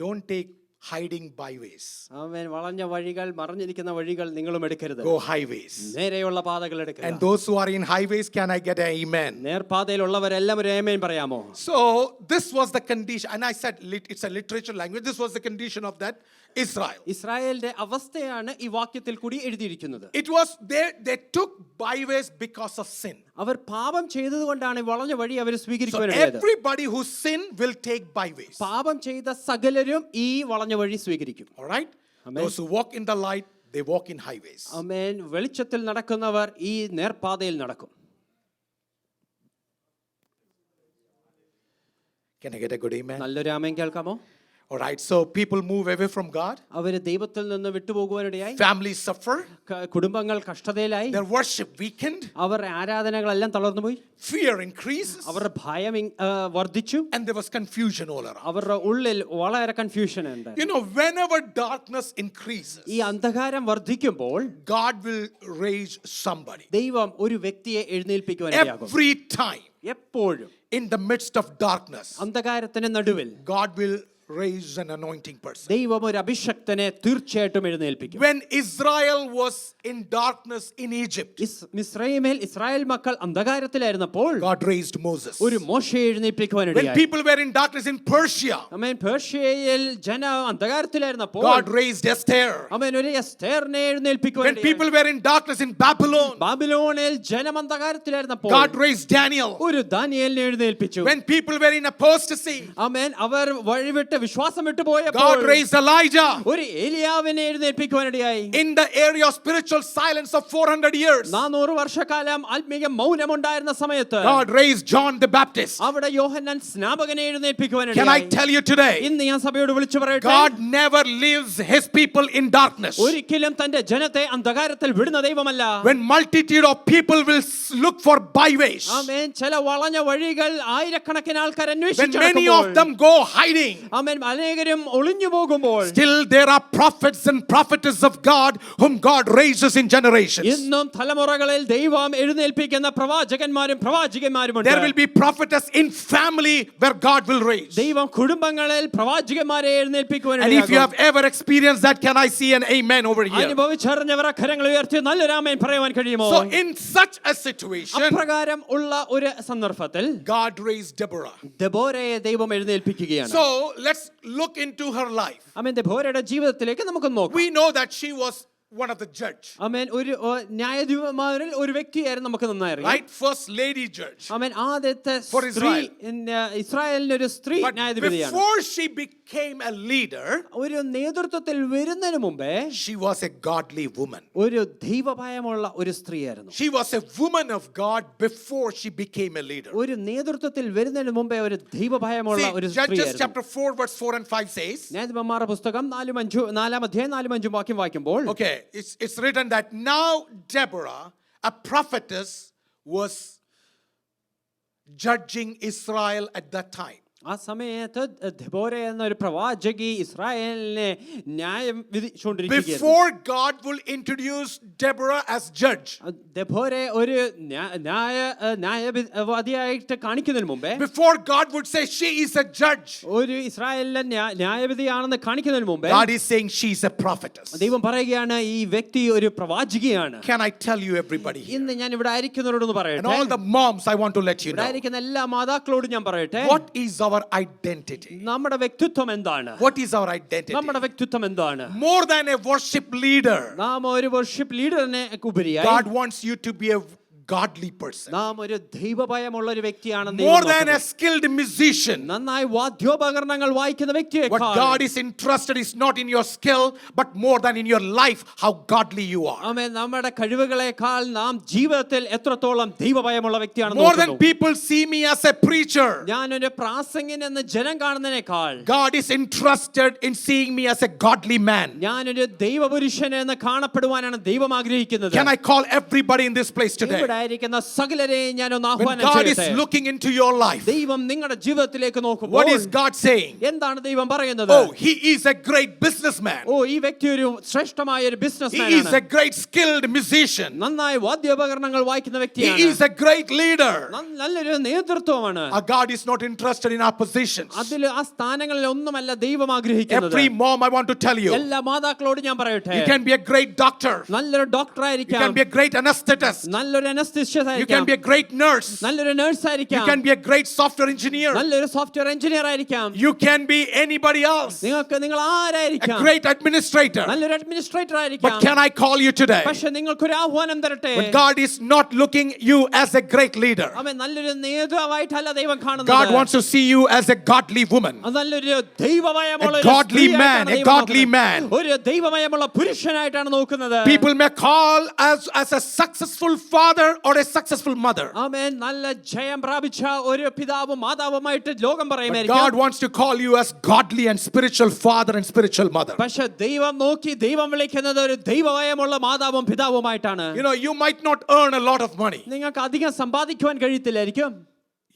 don't take hiding byways. ആമേൻ. വളഞ്ഞ വഴികൾ, മറിഞ്ഞിരിക്കുന്ന വഴികൾ നിങ്ങളും എടുക്കരുത്. Go highways. നേരെയുള്ള പാതകൾ എടുക്കുക. And those who are in highways, can I get an amen? നേർപാതയിലുള്ളവരെല്ലാം ഒരു ആമേൻ പറയാമോ? So this was the condition, and I said it's a literature language. This was the condition of that Israel. ഇസ്രായേലിന്റെ അവസ്ഥയാണ് ഈ വാക്യത്തിൽ കൂടി എഴുതിയിരിക്കുന്നത്. It was they took byways because of sin. അവർ പാപം ചെയ്തതുകൊണ്ടാണ് വളഞ്ഞ വഴി അവർ So സ്വീകരിക്കുവാനിടയായത്. everybody who sin will take byways. പാപം ചെയ്ത സകലരും ഈ വളഞ്ഞ വഴി സ്വീകരിക്കും. All right? Amen. Those who walk in the light, they walk in highways. ആമേൻ. വെളിച്ചത്തിൽ നടക്കുന്നവർ ഈ നേർപാതയിൽ നടക്കും. Can I get a good amen? നല്ലൊരു ആമേൻ കേൾക്കാമോ? All right, so people move away from God. അവര് ദൈവത്തിൽ നിന്ന് വിട്ടുപോകുവാനിടയായി. Families suffer. കുടുംബങ്ങൾ കഷ്ടതയിലായി. Their worship weakened. അവരുടെ ആരാധനകളെല്ലാം തളർന്നുപോയി. Fear increases. അവരുടെ ഭയം വർദ്ധിച്ചു. And there was confusion all around. അവരുടെ ഉള്ളിൽ വളരെ കൺഫ്യൂഷൻ ഉണ്ട്. You know, whenever darkness increases, ഈ അന്ധകാരം വർദ്ധിക്കുമ്പോൾ God will raise somebody. ദൈവം ഒരു വ്യക്തിയെ എഴുന്നേൽപ്പിക്കുവാനിടയാകും. Every time എപ്പോഴും in the midst of darkness, അന്ധകാരത്തിന് നടുവിൽ God will raise an anointing person. ദൈവം ഒരു അഭിഷക്തനെ തീർച്ചയായിട്ടും എഴുന്നേൽപ്പിക്കും. When Israel was in darkness in Egypt, മിസ്രയീമിൽ ഇസ്രായേൽ മക്കൾ അന്ധകാരത്തിലായിരുന്നപ്പോൾ God raised Moses. ഒരു മോശയെ When എഴുന്നേൽപ്പിക്കുവാനിടയായി. people were in darkness in Persia, ആമേൻ. പേർഷ്യയിൽ ജനം അന്ധകാരത്തിലായിരുന്നപ്പോൾ God raised Esther. ആമേൻ ഒരു എസ്തേറിനെ When എഴുന്നേൽപ്പിക്കുവാനിടയായി. people were in darkness in Babylon, ബാബിലോണിൽ ജനം അന്ധകാരത്തിലായിരുന്നപ്പോൾ God raised Daniel. ഒരു ദാനിയേലിനെ എഴുന്നേൽപ്പിച്ചു. When people were in apostasy, ആമേൻ. അവർ വഴിവിട്ട് കേട്ട് വിശ്വാസം വിട്ടുപോയപ്പോൾ God raised Elijah ഒരു ഏലിയാവിനെ എഴുന്നേൽപ്പിക്കുവാനിടയായി. in the area of spiritual silence of 400 years. 400 വർഷക്കാലം ആത്മീയ മൗനമുണ്ടായിരുന്ന സമയത്ത് God raised John the Baptist. അവിടെ യോഹന്നാൻ സ്നാപകനെ Can I എഴുന്നേൽപ്പിക്കുവാനിടയായി. tell you today, ഇന്ന് ഞാൻ സഭയോട് വിളിച്ചു പറയട്ടെ, God never leaves his people in darkness. ഒരിക്കലും തന്റെ ജനത്തെ അന്ധകാരത്തിൽ വിടുന്ന ദൈവമല്ല. When multitude of people will look for byways, ആമേൻ. ചില വളഞ്ഞ വഴികൾ ആയിരക്കണക്കിന് ആൾക്കാർ when അന്വേഷിച്ചു many of them go hiding, ആമേൻ, അനേകരും ഒളിഞ്ഞു പോകുമ്പോൾ still there are prophets and prophetess of God whom God raises in generations. ഇന്നും തലമുറകളിൽ ദൈവം എഴുന്നേൽപ്പിക്കുന്ന പ്രവാചകന്മാരും പ്രവാചികന്മാരുമുണ്ട്. There will be prophetess in family where God will raise. ദൈവം കുടുംബങ്ങളിൽ പ്രവാചകന്മാരെ And if you എഴുന്നേൽപ്പിക്കുവാനിടയാകും. have ever experienced that, can I see an amen over here? അനുഭവിച്ചറിഞ്ഞവർ കരങ്ങൾ ഉയർത്തി നല്ലൊരു ആമേൻ പറയുവാൻ കഴിയുമോ? So in such a situation, അപ്രകാരം ഉള്ള ഒരു സന്ദർഭത്തിൽ God raised Deborah. ദെബോരയെ ദൈവം എഴുന്നേൽപ്പിക്കുകയാണ്. So let's look into her life. ആമേൻ. ദെബോരയുടെ ജീവിതത്തിലേക്ക് നമുക്ക് നോക്കാം. We know that she was one of the judge, ആമേൻ. ഒരു ന്യായാധിപന്മാരിൽ ഒരു വ്യക്തിയായിരുന്നു നമുക്ക് നന്നായി അറിയാം. right? First lady judge. ആമേൻ. ആദ്യത്തെ For സ്ത്രീ, Israel. ഇസ്രായേലിന്റെ ഒരു സ്ത്രീ But ന്യായാധിപതിയാണ്. before she became a leader, ഒരു നേതൃത്വത്തിൽ വരുന്നതിന് മുമ്പേ she was a godly woman. ഒരു ദൈവഭയമുള്ള ഒരു സ്ത്രീയായിരുന്നു. She was a woman of God before she became a leader. ഒരു നേതൃത്വത്തിൽ വരുന്നതിന് മുമ്പേ ഒരു ദൈവഭയമുള്ള ഒരു See, Judges സ്ത്രീയായിരുന്നു. chapter 4 verse 4 and 5 says, ന്യായാധിപന്മാരുടെ പുസ്തകം 4 അധ്യായം 4-5 വാക്യം വായിക്കുമ്പോൾ okay, it's written that now Deborah, a prophetess, was judging Israel at that time. ആ സമയത്ത് ദെബോര എന്ന ഒരു പ്രവാചകി ഇസ്രായേലിനെ ന്യായം വിധിച്ചുകൊണ്ടിരിക്കുകയായിരുന്നു. Before God will introduce Deborah as judge, ദെബോരെ ഒരു ന്യായവാദിയായിട്ട് കാണിക്കുന്നതിന് മുമ്പേ, before God would say she is a judge, ഒരു ഇസ്രായേലിലെ ന്യായവിധിയാണെന്ന് കാണിക്കുന്നതിന് മുമ്പേ God is saying she is a prophetess. ദൈവം പറയുകയാണ് ഈ വ്യക്തി ഒരു പ്രവാചകിയാണ്. Can I tell you, everybody here, ഇന്ന് ഞാൻ ഇവിടെ ആയിരിക്കുന്നവരോടൊന്ന് and പറയട്ടെ, all the moms, I want to let you ഇവിടെ know, ആയിരിക്കുന്ന എല്ലാ മാതാക്കളോടും ഞാൻ പറയട്ടെ, what is our identity? നമ്മുടെ വ്യക്തിത്വം എന്താണ്? What is our identity? നമ്മുടെ വ്യക്തിത്വം എന്താണ്? More than a worship leader, നാം ഒരു വർഷിപ്പ് ലീഡറിനെ ഉപരിയായി God wants you to be a godly person. നാം ഒരു ദൈവഭയമുള്ള ഒരു വ്യക്തിയാണെന്ന് More ദൈവം than a നോക്കുന്നത്. skilled musician, നന്നായി വാദ്യോപകരണങ്ങൾ വായിക്കുന്ന what വ്യക്തിയേക്കാൾ God is interested is not in your skill, but more than in your life, how godly you are. ആമേൻ. നമ്മുടെ കഴിവുകളെക്കാൾ നാം ജീവിതത്തിൽ എത്രത്തോളം ദൈവഭയമുള്ള വ്യക്തിയാണെന്ന് More than നോക്കുന്നു. people see me as a preacher, ഞാനൊരു പ്രാസംഗികൻ എന്ന് ജനം കാണുന്നതിനേക്കാൾ God is interested in seeing me as a godly man. ഞാനൊരു ദൈവപുരുഷൻ എന്ന് കാണപ്പെടുവാനാണ് ദൈവം ആഗ്രഹിക്കുന്നത്. Can I call everybody in this place today? ഇവിടെ ആയിരിക്കുന്ന സകലരെയും ഞാൻ ഒന്ന് When ആഹ്വാനം God is ചെയ്യട്ടെ. looking into your life, ദൈവം നിങ്ങളുടെ ജീവിതത്തിലേക്ക് നോക്കുമ്പോൾ what is God saying? എന്താണ് ദൈവം പറയുന്നത്? Oh, he is a great businessman. ഓ, ഈ വ്യക്തി ഒരു ശ്രേഷ്ഠമായ ഒരു He businessman is a great skilled musician. നന്നായി വാദ്യോപകരണങ്ങൾ വായിക്കുന്ന He വ്യക്തിയാണ്. is a great leader. നല്ലൊരു നേതൃത്വമാണ്. Our God is not interested in our positions. അതിൽ ആ സ്ഥാനങ്ങളിൽ ഒന്നുമല്ല ദൈവം ആഗ്രഹിക്കുന്നത്. Every mom, I want to tell you, എല്ലാ മാതാക്കളോട് ഞാൻ പറയട്ടെ, you can be a great doctor. നല്ലൊരു ഡോക്ടർ You ആയിരിക്കാം, can be a great anesthetist. നല്ലൊരു അനസ്തീഷ്യസ്റ്റ് You can ആയിരിക്കാം, be a great nurse. നല്ലൊരു നഴ്സ് You ആയിരിക്കാം, can be a great software engineer. നല്ലൊരു സോഫ്റ്റ്വെയർ എഞ്ചിനീയർ ആയിരിക്കാം, You can be anybody else. നിങ്ങൾ A ആരായിരിക്കാം, great administrator. നല്ലൊരു administrator But ആയിരിക്കാം. can I call you today? പക്ഷെ നിങ്ങൾക്കൊരു ആഹ്വാനം തരട്ടെ, But God is not looking you as a great leader. അവൻ നല്ലൊരു നേതാവായിട്ടല്ല ദൈവം God കാണുന്നത്. wants to see you as a godly woman. അത് നല്ലൊരു ദൈവമയമുള്ള A ഒരു godly man, സ്ത്രീയായിട്ടാണ് a ദൈവം godly നോക്കുന്നത്. man. ഒരു ദൈവമയമുള്ള പുരുഷനായിട്ടാണ് നോക്കുന്നത്. People may call as a successful father or a successful mother. ആമേൻ. നല്ല ജയം പ്രാപിച്ച ഒരു പിതാവും മാതാവുമായിട്ട് ലോകം But പറയുമായിരിക്കും. God wants to call you as godly and spiritual father and spiritual mother. പക്ഷെ ദൈവം നോക്കി ദൈവം വിളിക്കുന്നത് ഒരു ദൈവമയമുള്ള മാതാവും പിതാവുമായിട്ടാണ്. You know, you might not earn a lot of money. നിങ്ങൾക്ക് അധികം സമ്പാദിക്കുവാൻ കഴിയത്തില്ലായിരിക്കും.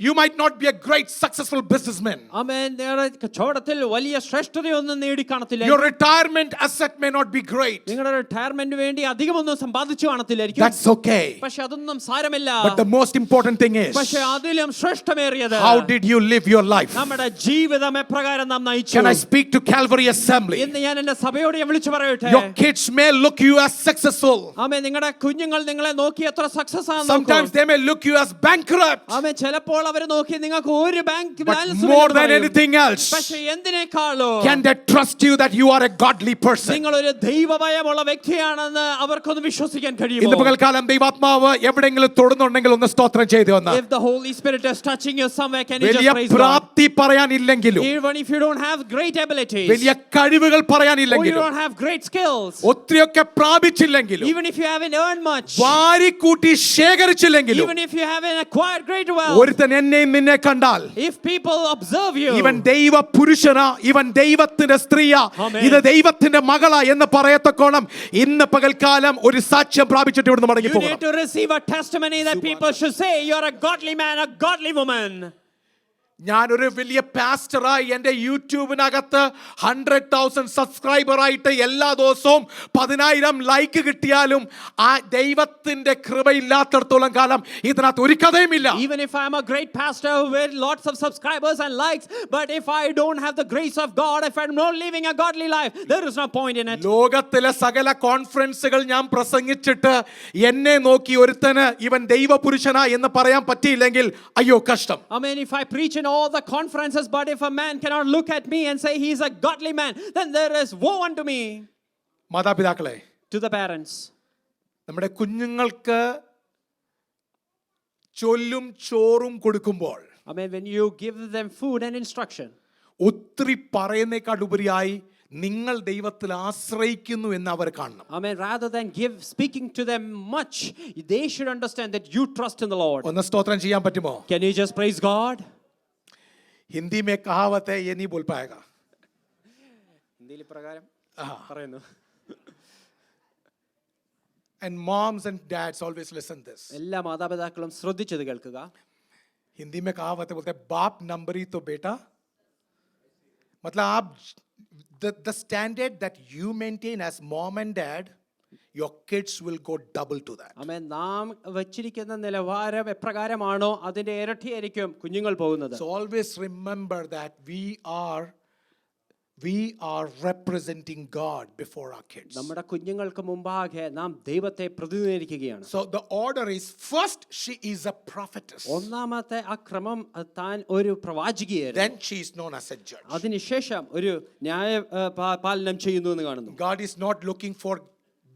You might not be a great successful businessman. ആമേൻ. നിങ്ങളുടെ കച്ചവടത്തിൽ വലിയ ശ്രേഷ്ഠതയൊന്നും നേടി കാണത്തില്ല. Your retirement asset may not be great. നിങ്ങളുടെ റിട്ടയർമെന്റ് വേണ്ടി അധികമൊന്നും സമ്പാദിച്ചു കാണത്തില്ലായിരിക്കും. That's okay. പക്ഷെ അതൊന്നും സാരമില്ല. But the most important thing is, പക്ഷെ അതിലും ശ്രേഷ്ഠമേറിയത് how did you live your life? നമ്മുടെ ജീവിതം എപ്രകാരം നാം നയിച്ചു. Can I speak to Calvary Assembly? ഇന്ന് ഞാൻ എന്റെ സഭയോട് ഞാൻ വിളിച്ചു പറയട്ടെ, Your kids may look you as successful. ആമേൻ. നിങ്ങളുടെ കുഞ്ഞുങ്ങൾ നിങ്ങളെ നോക്കി എത്ര success Sometimes they may look you as bankrupt. ആമേൻ. ചിലപ്പോൾ അവരെ നോക്കി നിങ്ങൾക്ക് ഒരു bank But balance more than anything else, പക്ഷെ എന്തിനേക്കാളോ can they trust you that you are a godly person? നിങ്ങൾ ഒരു ദൈവഭയമുള്ള വ്യക്തിയാണെന്ന് അവർക്കൊന്ന് വിശ്വസിക്കാൻ ഇന്ന് കഴിയുമോ? പകൽക്കാലം ദൈവാത്മാവ് എവിടെയെങ്കിലും തൊടുന്നുണ്ടെങ്കിൽ ഒന്ന് സ്തോത്രം ചെയ്തു വന്ന If the Holy Spirit is touching you somewhere, can you just വലിയ praise God? പ്രാപ്തി പറയാനില്ലെങ്കിലും Even if you don't have great abilities, വലിയ കഴിവുകൾ or you പറയാനില്ലെങ്കിലും don't have great skills, ഒത്തിരിയൊക്കെ പ്രാപിച്ചില്ലെങ്കിലും even if you haven't earned much, വാരിക്കൂട്ടി ശേഖരിച്ചില്ലെങ്കിലും even if you haven't acquired great wealth, ഒരുത്തൻ എന്നെയും നിന്നെ കണ്ടാൽ if people observe you, ഇവൻ ദൈവ പുരുഷനാ, ഇവൻ ദൈവത്തിന്റെ സ്ത്രീയാ, Amen. ഇത് ദൈവത്തിന്റെ മകളാ എന്ന് പറയത്തക്കോണം ഇന്ന് പകൽക്കാലം ഒരു സാക്ഷ്യം പ്രാപിച്ചിട്ട് ഇവിടുന്ന് മടങ്ങി you need പോകണം. to receive a testimony that people should say you're a godly man, a godly woman. ഞാനൊരു വലിയ പാസ്റ്ററായി എൻ്റെ യൂട്യൂബിനകത്ത് 100,000 സബ്സ്ക്രൈബറായിട്ട് എല്ലാ ദിവസവും 10,000 ലൈക്ക് കിട്ടിയാലും ആ ദൈവത്തിന്റെ കൃപയില്ലാത്തടത്തോളം കാലം ഇതിനകത്ത് ഒരു കഥയുമില്ല. Even if I'm a great pastor with lots of subscribers and likes, but if I don't have the grace of God, if I'm not living a godly life, there is no point in it. ലോകത്തിലെ സകല കോൺഫറൻസുകൾ ഞാൻ പ്രസംഗിച്ചിട്ട് എന്നെ നോക്കി ഒരുത്തന് ഇവൻ ദൈവപുരുഷനാ എന്ന് പറയാൻ പറ്റിയില്ലെങ്കിൽ അയ്യോ കഷ്ടം. I mean, if I preach in all the conferences, but if a man cannot look at me and say he's a godly man, then there is woe unto me. മാതാപിതാക്കളെ, To the parents, നമ്മുടെ കുഞ്ഞുങ്ങൾക്ക് ചൊല്ലും ചോറും കൊടുക്കുമ്പോൾ I mean, when you give them food and instruction, ഒത്തിരി പറയുന്നേക്കാളുപരിയായി നിങ്ങൾ ദൈവത്തിൽ ആശ്രയിക്കുന്നു എന്ന് അവർ കാണണം. I mean, rather than speaking to them much, they should understand that you trust in the Lord. ഒന്ന് സ്തോത്രം ചെയ്യാൻ പറ്റുമോ? Can you just praise God? Hindi മേ കഹാവത്ത് ये नहीं बोल पाएगा. ഹിന്ദിയിൽ പ്രകാരം പറയുന്നു. And moms and dads always listen this. എല്ലാ മാതാപിതാക്കളും ശ്രദ്ധിച്ചത് കേൾക്കുക. हिंदी में कहावत बोलते हैं बाप नंबरी तो बेटा, मतलब आप the standard that you maintain as mom and dad, your kids will go double to that. ആമേൻ. നാം വച്ചിരിക്കുന്ന നിലവാരം എപ്രകാരമാണോ അതിന്റെ ഇരട്ടിയായിരിക്കും കുഞ്ഞുങ്ങൾ പോകുന്നത്. So always remember that we are representing God before our kids. നമ്മുടെ കുഞ്ഞുങ്ങൾക്ക് മുമ്പാകെ നാം ദൈവത്തെ പ്രതിനിധീകരിക്കുകയാണ്. So the order is, first she is a prophetess, ഒന്നാമത്തെ ആ ക്രമം താൻ ഒരു പ്രവാചകിയായിരുന്നു. then she is known as a judge. അതിനുശേഷം ഒരു ന്യായ പാലനം ചെയ്യുന്നു എന്ന് കാണുന്നു. God is not looking for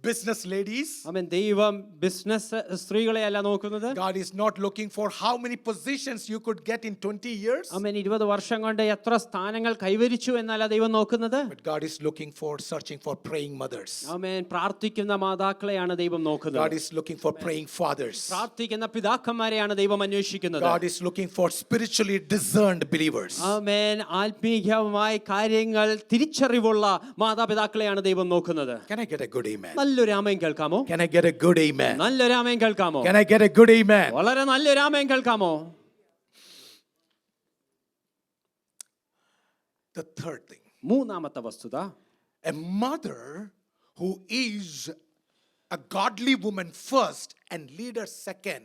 business ladies. ആമേൻ. ദൈവം ബിസിനസ് സ്ത്രീകളെ അല്ല നോക്കുന്നത്. God is not looking for how many positions you could get in 20 years. ആമേൻ. 20 വർഷം കൊണ്ട് എത്ര സ്ഥാനങ്ങൾ കൈവരിച്ചു എന്നല്ല ദൈവം നോക്കുന്നത്. But God is looking for, searching for praying mothers. ആമേൻ. പ്രാർത്ഥിക്കുന്ന മാതാക്കളെയാണ് ദൈവം നോക്കുന്നത്. God is looking for praying fathers. പ്രാർത്ഥിക്കുന്ന പിതാക്കന്മാരെയാണ് ദൈവം അന്വേഷിക്കുന്നത്. God is looking for spiritually discerned believers. ആമേൻ. ആത്മീയമായ കാര്യങ്ങൾ തിരിച്ചറിവുള്ള മാതാപിതാക്കളെയാണ് ദൈവം നോക്കുന്നത്. Can I get a good amen? നല്ലൊരു ആമേൻ കേൾക്കാമോ? Can I get a good amen? നല്ലൊരു ആമേൻ കേൾക്കാമോ? Can I get a good amen? വളരെ നല്ലൊരു ആമേൻ കേൾക്കാമോ? The third thing, മൂന്നാമത്തെ വസ്തുത, a mother who is a godly woman first and leader second,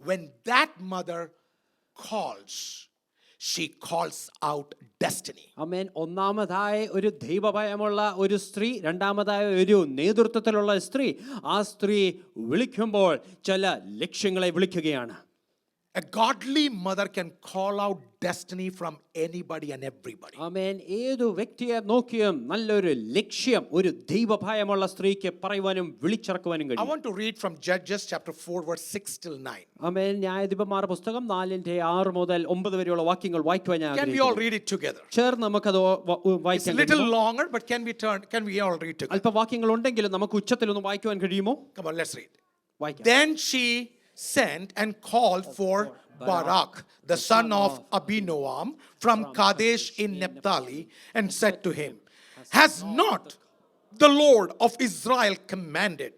when that mother calls, she calls out destiny. ആമേൻ. ഒന്നാമതായി ഒരു ദൈവഭയമുള്ള ഒരു സ്ത്രീ, രണ്ടാമതായി ഒരു നേതൃത്വത്തിലുള്ള സ്ത്രീ, ആ സ്ത്രീ വിളിക്കുമ്പോൾ ചില ലക്ഷ്യങ്ങളെ വിളിക്കുകയാണ്. A godly mother can call out destiny from anybody and everybody. ആമേൻ. ഏതു വ്യക്തിയെ നോക്കിയും നല്ലൊരു ലക്ഷ്യം ഒരു ദൈവഭയമുള്ള സ്ത്രീക്ക് പറയുവാനും വിളിച്ചിറക്കുവാനും I കഴിയും. want to read from Judges chapter 4 verse 6 till 9. ആമേൻ. ന്യായാധിപന്മാർ പുസ്തകം 4:6 മുതൽ 9 വരെയുള്ള വാക്യങ്ങൾ വായിക്കുവാൻ ഞാൻ Can we all ആഗ്രഹിക്കുന്നു. read it together? ചേർന്ന് നമുക്കത് It's വായിക്കാൻ a little കഴിയുമോ? longer, but can we all read together? അല്പവാക്യങ്ങൾ ഉണ്ടെങ്കിലും നമുക്ക് ഉച്ചത്തിലൊന്ന് വായിക്കുവാൻ കഴിയുമോ? Come on, let's read. വായിക്കാം. Then she sent and called for Barak, the son of Abinoam, from Kadesh in Naphtali, and said to him, has not the Lord of Israel commanded,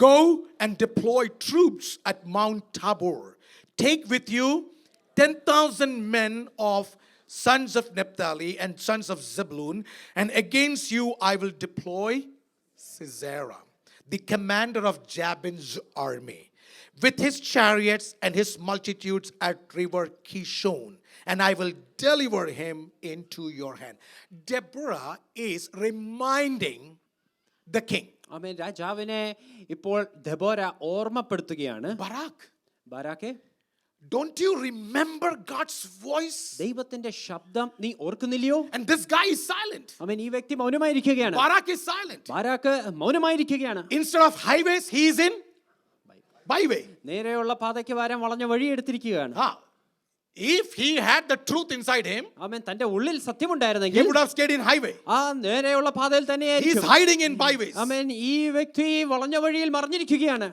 go and deploy troops at Mount Tabor. Take with you 10,000 men of sons of Naphtali and sons of Zebulun, and against you I will deploy Sisera, the commander of Jabin's army, with his chariots and his multitudes at river Kishon, and I will deliver him into your hand. Deborah is reminding the king. ആമേൻ. രാജാവിനെ ഇപ്പോൾ ദെബോര ഓർമ്മപ്പെടുത്തുകയാണ്. Barak, ബാരാക്കെ, Don't you remember God's voice? ദൈവത്തിന്റെ ശബ്ദം നീ ഓർക്കുന്നില്ലയോ? And this guy is silent. അവൻ ഈ വ്യക്തി മൗനമായിരിക്കുകയാണ്. Barak is silent. ബാരാക്ക് മൗനമായിരിക്കുകയാണ്. Instead of highways, he is in byway. നേരെയുള്ള പാതയ്ക്ക് പകരം വളഞ്ഞ വഴി എടുത്തിരിക്കുകയാണ്. If he had the truth inside him, അവൻ തന്റെ ഉള്ളിൽ he സത്യമുണ്ടായിരുന്നെങ്കിൽ would have stayed in highway. ആ നേരെയുള്ള പാതയിൽ He is തന്നെയായിരിക്കും. hiding in byways. അവൻ ഈ വ്യക്തി വളഞ്ഞ വഴിയിൽ മറിഞ്ഞിരിക്കുകയാണ്.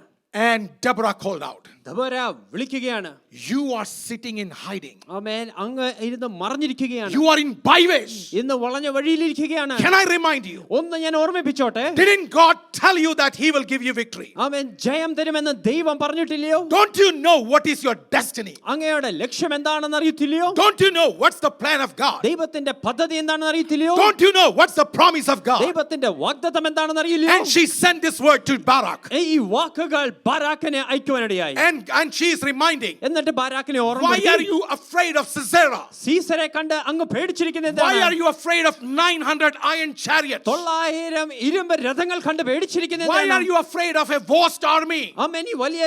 And Deborah called out, ദബോര വിളിക്കുകയാണ്. you are sitting in hiding. ആമേൻ, അങ്ങ് ഇരുന്ന് മറിഞ്ഞിരിക്കുകയാണ്. You are in byways. ഇന്ന് വളഞ്ഞ വഴിയിലിരിക്കുകയാണ്. Can I remind you? ഒന്ന് ഞാൻ ഓർമ്മിപ്പിച്ചോട്ടെ. Didn't God tell you that he will give you victory? ആമേൻ, ജയം തരുമെന്ന് ദൈവം പറഞ്ഞിട്ടില്ലയോ? Don't you know what is your destiny? അങ്ങയുടെ ലക്ഷ്യം എന്താണെന്ന് അറിയത്തില്ലയോ? Don't you know what's the plan of God? ദൈവത്തിന്റെ പദ്ധതി എന്താണെന്ന് അറിയത്തില്ലയോ? Don't you know what's the promise of God? ദൈവത്തിന്റെ വാഗ്ദത്തം എന്താണെന്ന് അറിയില്ലയോ? And she sent this word to Barak. ഈ വാക്കുകൾ ബാരാക്കിനെ അയക്കുവാനിടയായി. And she is reminding, എന്നിട്ട് ബാരാക്കിനെ why are ഓർമ്മിപ്പിച്ചു. you afraid of Sisera? സീസരെ കണ്ട് അങ്ങ് പേടിച്ചിരിക്കുന്നത് Why are എന്താണ്? you afraid of 900 iron chariots? 900 ഇരുമ്പ് രഥങ്ങൾ കണ്ട് പേടിച്ചിരിക്കുന്നത് Why are എന്താണ്? you afraid of a vast army? ആമേൻ, ഈ വലിയ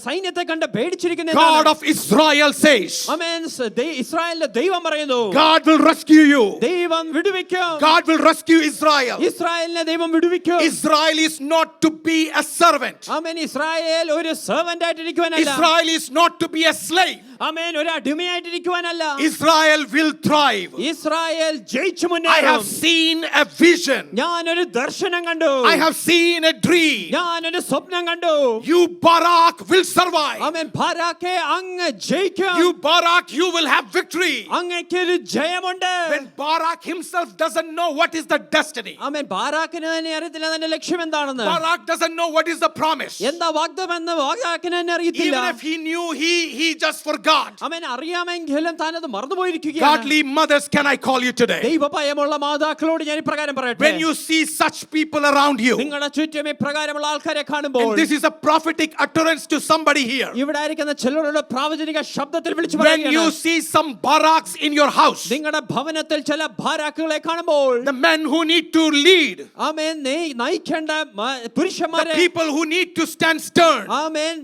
സൈന്യത്തെ കണ്ട് പേടിച്ചിരിക്കുന്നത് God എന്താണ്? of Israel says, ആമേൻ, ഇസ്രായേലിന്റെ ദൈവം പറയുന്നു, God will rescue you. ദൈവം വിടുവിക്കും. God will rescue Israel. ഇസ്രായേലിനെ ദൈവം വിടുവിക്കും. Israel is not to be a servant. ആമേൻ, ഇസ്രായേൽ ഒരു സെർവന്റ് ആയിട്ടിരിക്കുവാനല്ല. Israel is not to be a slave. ആമേൻ, ഒരു അടിമയായിട്ടിരിക്കുവാനല്ല. Israel will thrive. ഇസ്രായേൽ ജയിച്ചു I മുന്നേറും. have seen a vision. ഞാനൊരു ദർശനം കണ്ടു. I have seen a dream. ഞാനൊരു സ്വപ്നം കണ്ടു. You Barak will survive. ആമേൻ, ബാരാക്കേ, അങ്ങ് ജയിക്കും. You Barak, you will have victory. അങ്ങയ്ക്കൊരു ജയമുണ്ട്. When Barak himself doesn't know what is the destiny. ആമേൻ, ബാരാക്കിന് തന്നെ അറിയത്തില്ല തന്റെ ലക്ഷ്യം എന്താണെന്ന്. Barak doesn't know what is the promise. എന്താ വാഗ്ദത്തമെന്ന് ബാരാക്കിന് തന്നെ അറിയത്തില്ല. Even if he knew, he just forgot. ആമേൻ, അറിയാമെങ്കിലും താനത് മറന്നുപോയിരിക്കുകയാണ്. Godly mothers, can I call you today? ദൈവഭയമുള്ള മാതാക്കളോട് ഞാൻ ഇപ്രകാരം പറയട്ടെ. When you see such people around you, നിങ്ങളുടെ ചുറ്റും ഇപ്രകാരമുള്ള ആൾക്കാരെ കാണുമ്പോൾ, and this is a prophetic utterance to somebody here. ഇവിടെ ആയിരിക്കുന്ന ചിലരുടെ പ്രാവചനിക ശബ്ദത്തിൽ വിളിച്ചു When പറയുകയാണ്. you see some Baraks in your house, നിങ്ങളുടെ ഭവനത്തിൽ ചില ബാരാക്കുകളെ കാണുമ്പോൾ, the men who need to lead, amen, നയിക്കേണ്ട the പുരുഷന്മാരെ, people who need to stand stern, amen,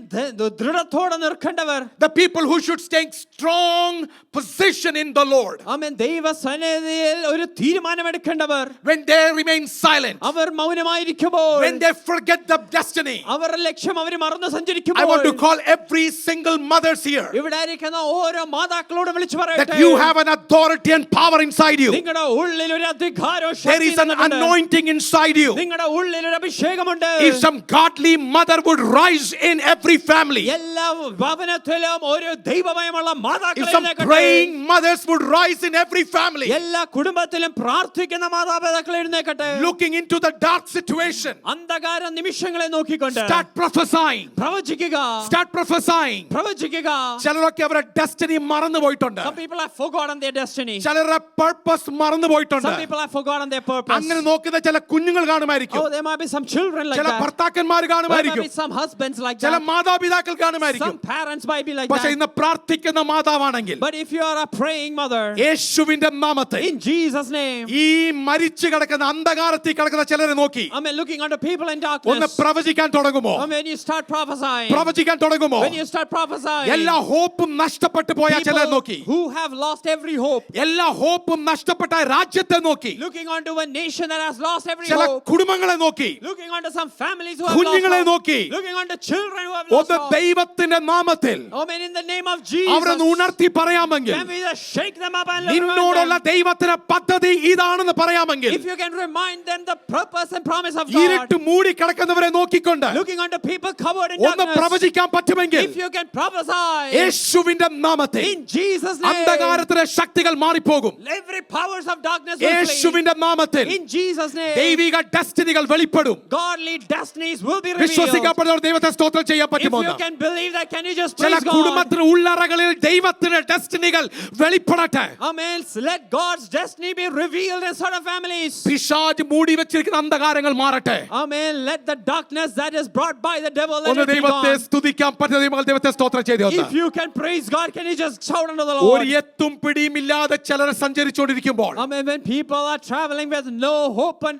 ദൃഢത്തോടെ നിൽക്കേണ്ടവർ, the people who should take strong position in the Lord, ആമേൻ, ദൈവസന്നിധിയിൽ ഒരു തീരുമാനമെടുക്കേണ്ടവർ, when they remain silent, our മൗനമായിരിക്കുമ്പോൾ, when they forget the destiny. അവരുടെ ലക്ഷ്യം അവർ മറന്നു I want സഞ്ചരിക്കുമ്പോൾ, to call every single mothers here ഇവിടെ ആയിരിക്കുന്ന ഓരോ മാതാക്കളോടും വിളിച്ചു that പറയട്ടെ, you have an authority and power inside you. നിങ്ങളുടെ ഉള്ളിൽ ഒരു അധികാരവും There is an ശക്തിയും anointing inside you. നിങ്ങളുടെ ഉള്ളിൽ ഒരു അഭിഷേകമുണ്ട്. If some godly mother would rise in every family, എല്ലാ ഭവനത്തിലും ഒരു ദൈവമയമുള്ള if മാതാക്കളെ some എഴുന്നേൽക്കട്ടെ. praying mothers would rise in every family, എല്ലാ കുടുംബത്തിലും പ്രാർത്ഥിക്കുന്ന മാതാപിതാക്കളെ എഴുന്നേൽക്കട്ടെ. looking into the dark situation, അന്ധകാര നിമിഷങ്ങളെ നോക്കിക്കൊണ്ട് start prophesying. പ്രവചിക്കുക, Start prophesying. പ്രവചിക്കുക. ചിലരൊക്കെ അവരുടെ ഡെസ്റ്റിനി മറന്നു പോയിട്ടുണ്ട്. Some people have forgotten their destiny. ചിലരുടെ പർപ്പസ് മറന്നു പോയിട്ടുണ്ട്. Some people have forgotten their purpose. അങ്ങനെ നോക്കുന്ന ചില കുഞ്ഞുങ്ങൾ കാണുമായിരിക്കും. Oh, there might be some children like ചില that. ഭർത്താക്കന്മാർ There might കാണുമായിരിക്കും. be some husbands like ചില that. മാതാപിതാക്കൾ കാണുമായിരിക്കും. Some parents might be like പക്ഷെ that. ഇന്ന് പ്രാർത്ഥിക്കുന്ന മാതാവാണെങ്കിൽ But if you are a praying mother, യേശുവിന്റെ നാമത്തിൽ in Jesus' name, ഈ മരിച്ചു കിടക്കുന്ന അന്ധകാരത്തിൽ കിടക്കുന്ന ചിലരെ നോക്കി I mean, looking unto people in ഒന്ന് darkness, പ്രവചിക്കാൻ തുടങ്ങുമോ? when you start prophesying, പ്രവചിക്കാൻ തുടങ്ങുമോ? when you start prophesying, എല്ലാ ഹോപ്പും നഷ്ടപ്പെട്ടു പോയ ചിലരെ people നോക്കി, who have lost every hope, എല്ലാ ഹോപ്പും നഷ്ടപ്പെട്ട രാജ്യത്തെ നോക്കി, looking unto a nation that has lost every ചില hope, കുടുംബങ്ങളെ നോക്കി, looking unto some families who have കുഞ്ഞുങ്ങളെ lost hope, നോക്കി, looking unto children who have lost ഒന്ന് hope. ദൈവത്തിന്റെ നാമത്തിൽ Oh man, in the name of Jesus, അവരൊന്ന് ഉണർത്തി പറയാമെങ്കിൽ, can we just shake them up and remind നിന്നോടുള്ള them? ദൈവത്തിന്റെ പദ്ധതി ഇതാണെന്ന് പറയാമെങ്കിൽ, If you can remind them the purpose and promise of God, ഇരുട്ട് മൂടി കിടക്കുന്നവരെ നോക്കിക്കൊണ്ട് looking unto people covered in ഒന്ന് darkness, പ്രവചിക്കാൻ പറ്റുമെങ്കിൽ, if you can prophesy, യേശുവിന്റെ നാമത്തിൽ in Jesus' name, അന്ധകാരത്തിലെ ശക്തികൾ മാറിപ്പോകും. every powers of darkness will flee. യേശുവിന്റെ നാമത്തിൽ In Jesus' name, ദൈവിക ഡെസ്റ്റിനികൾ വെളിപ്പെടും. godly destinies will be revealed. വിശ്വസിക്കപ്പെടുന്നവർ ദൈവത്തെ സ്തോത്രം ചെയ്യാൻ If പറ്റുമോ? you can believe that, can you just ചില praise God? കുടുംബത്തിന് ഉള്ളറകളിൽ ദൈവത്തിന്റെ ഡെസ്റ്റിനികൾ വെളിപ്പെടട്ടെ. Amen. Let God's destiny be revealed in certain families. പിശാച് മൂടി വെച്ചിരിക്കുന്ന അന്ധകാരങ്ങൾ മാറട്ടെ. Amen. Let the darkness that is brought by the devil, let ഒന്ന് it be ദൈവത്തെ gone. സ്തുതിക്കാൻ പറ്റുന്ന ദൈവത്തെ സ്തോത്രം ചെയ്തു. If you can praise God, can you just shout unto the ഒരു Lord? എത്തും പിടിയുമില്ലാതെ ചിലർ സഞ്ചരിച്ചുകൊണ്ടിരിക്കുമ്പോൾ Amen. When people are traveling with no hope and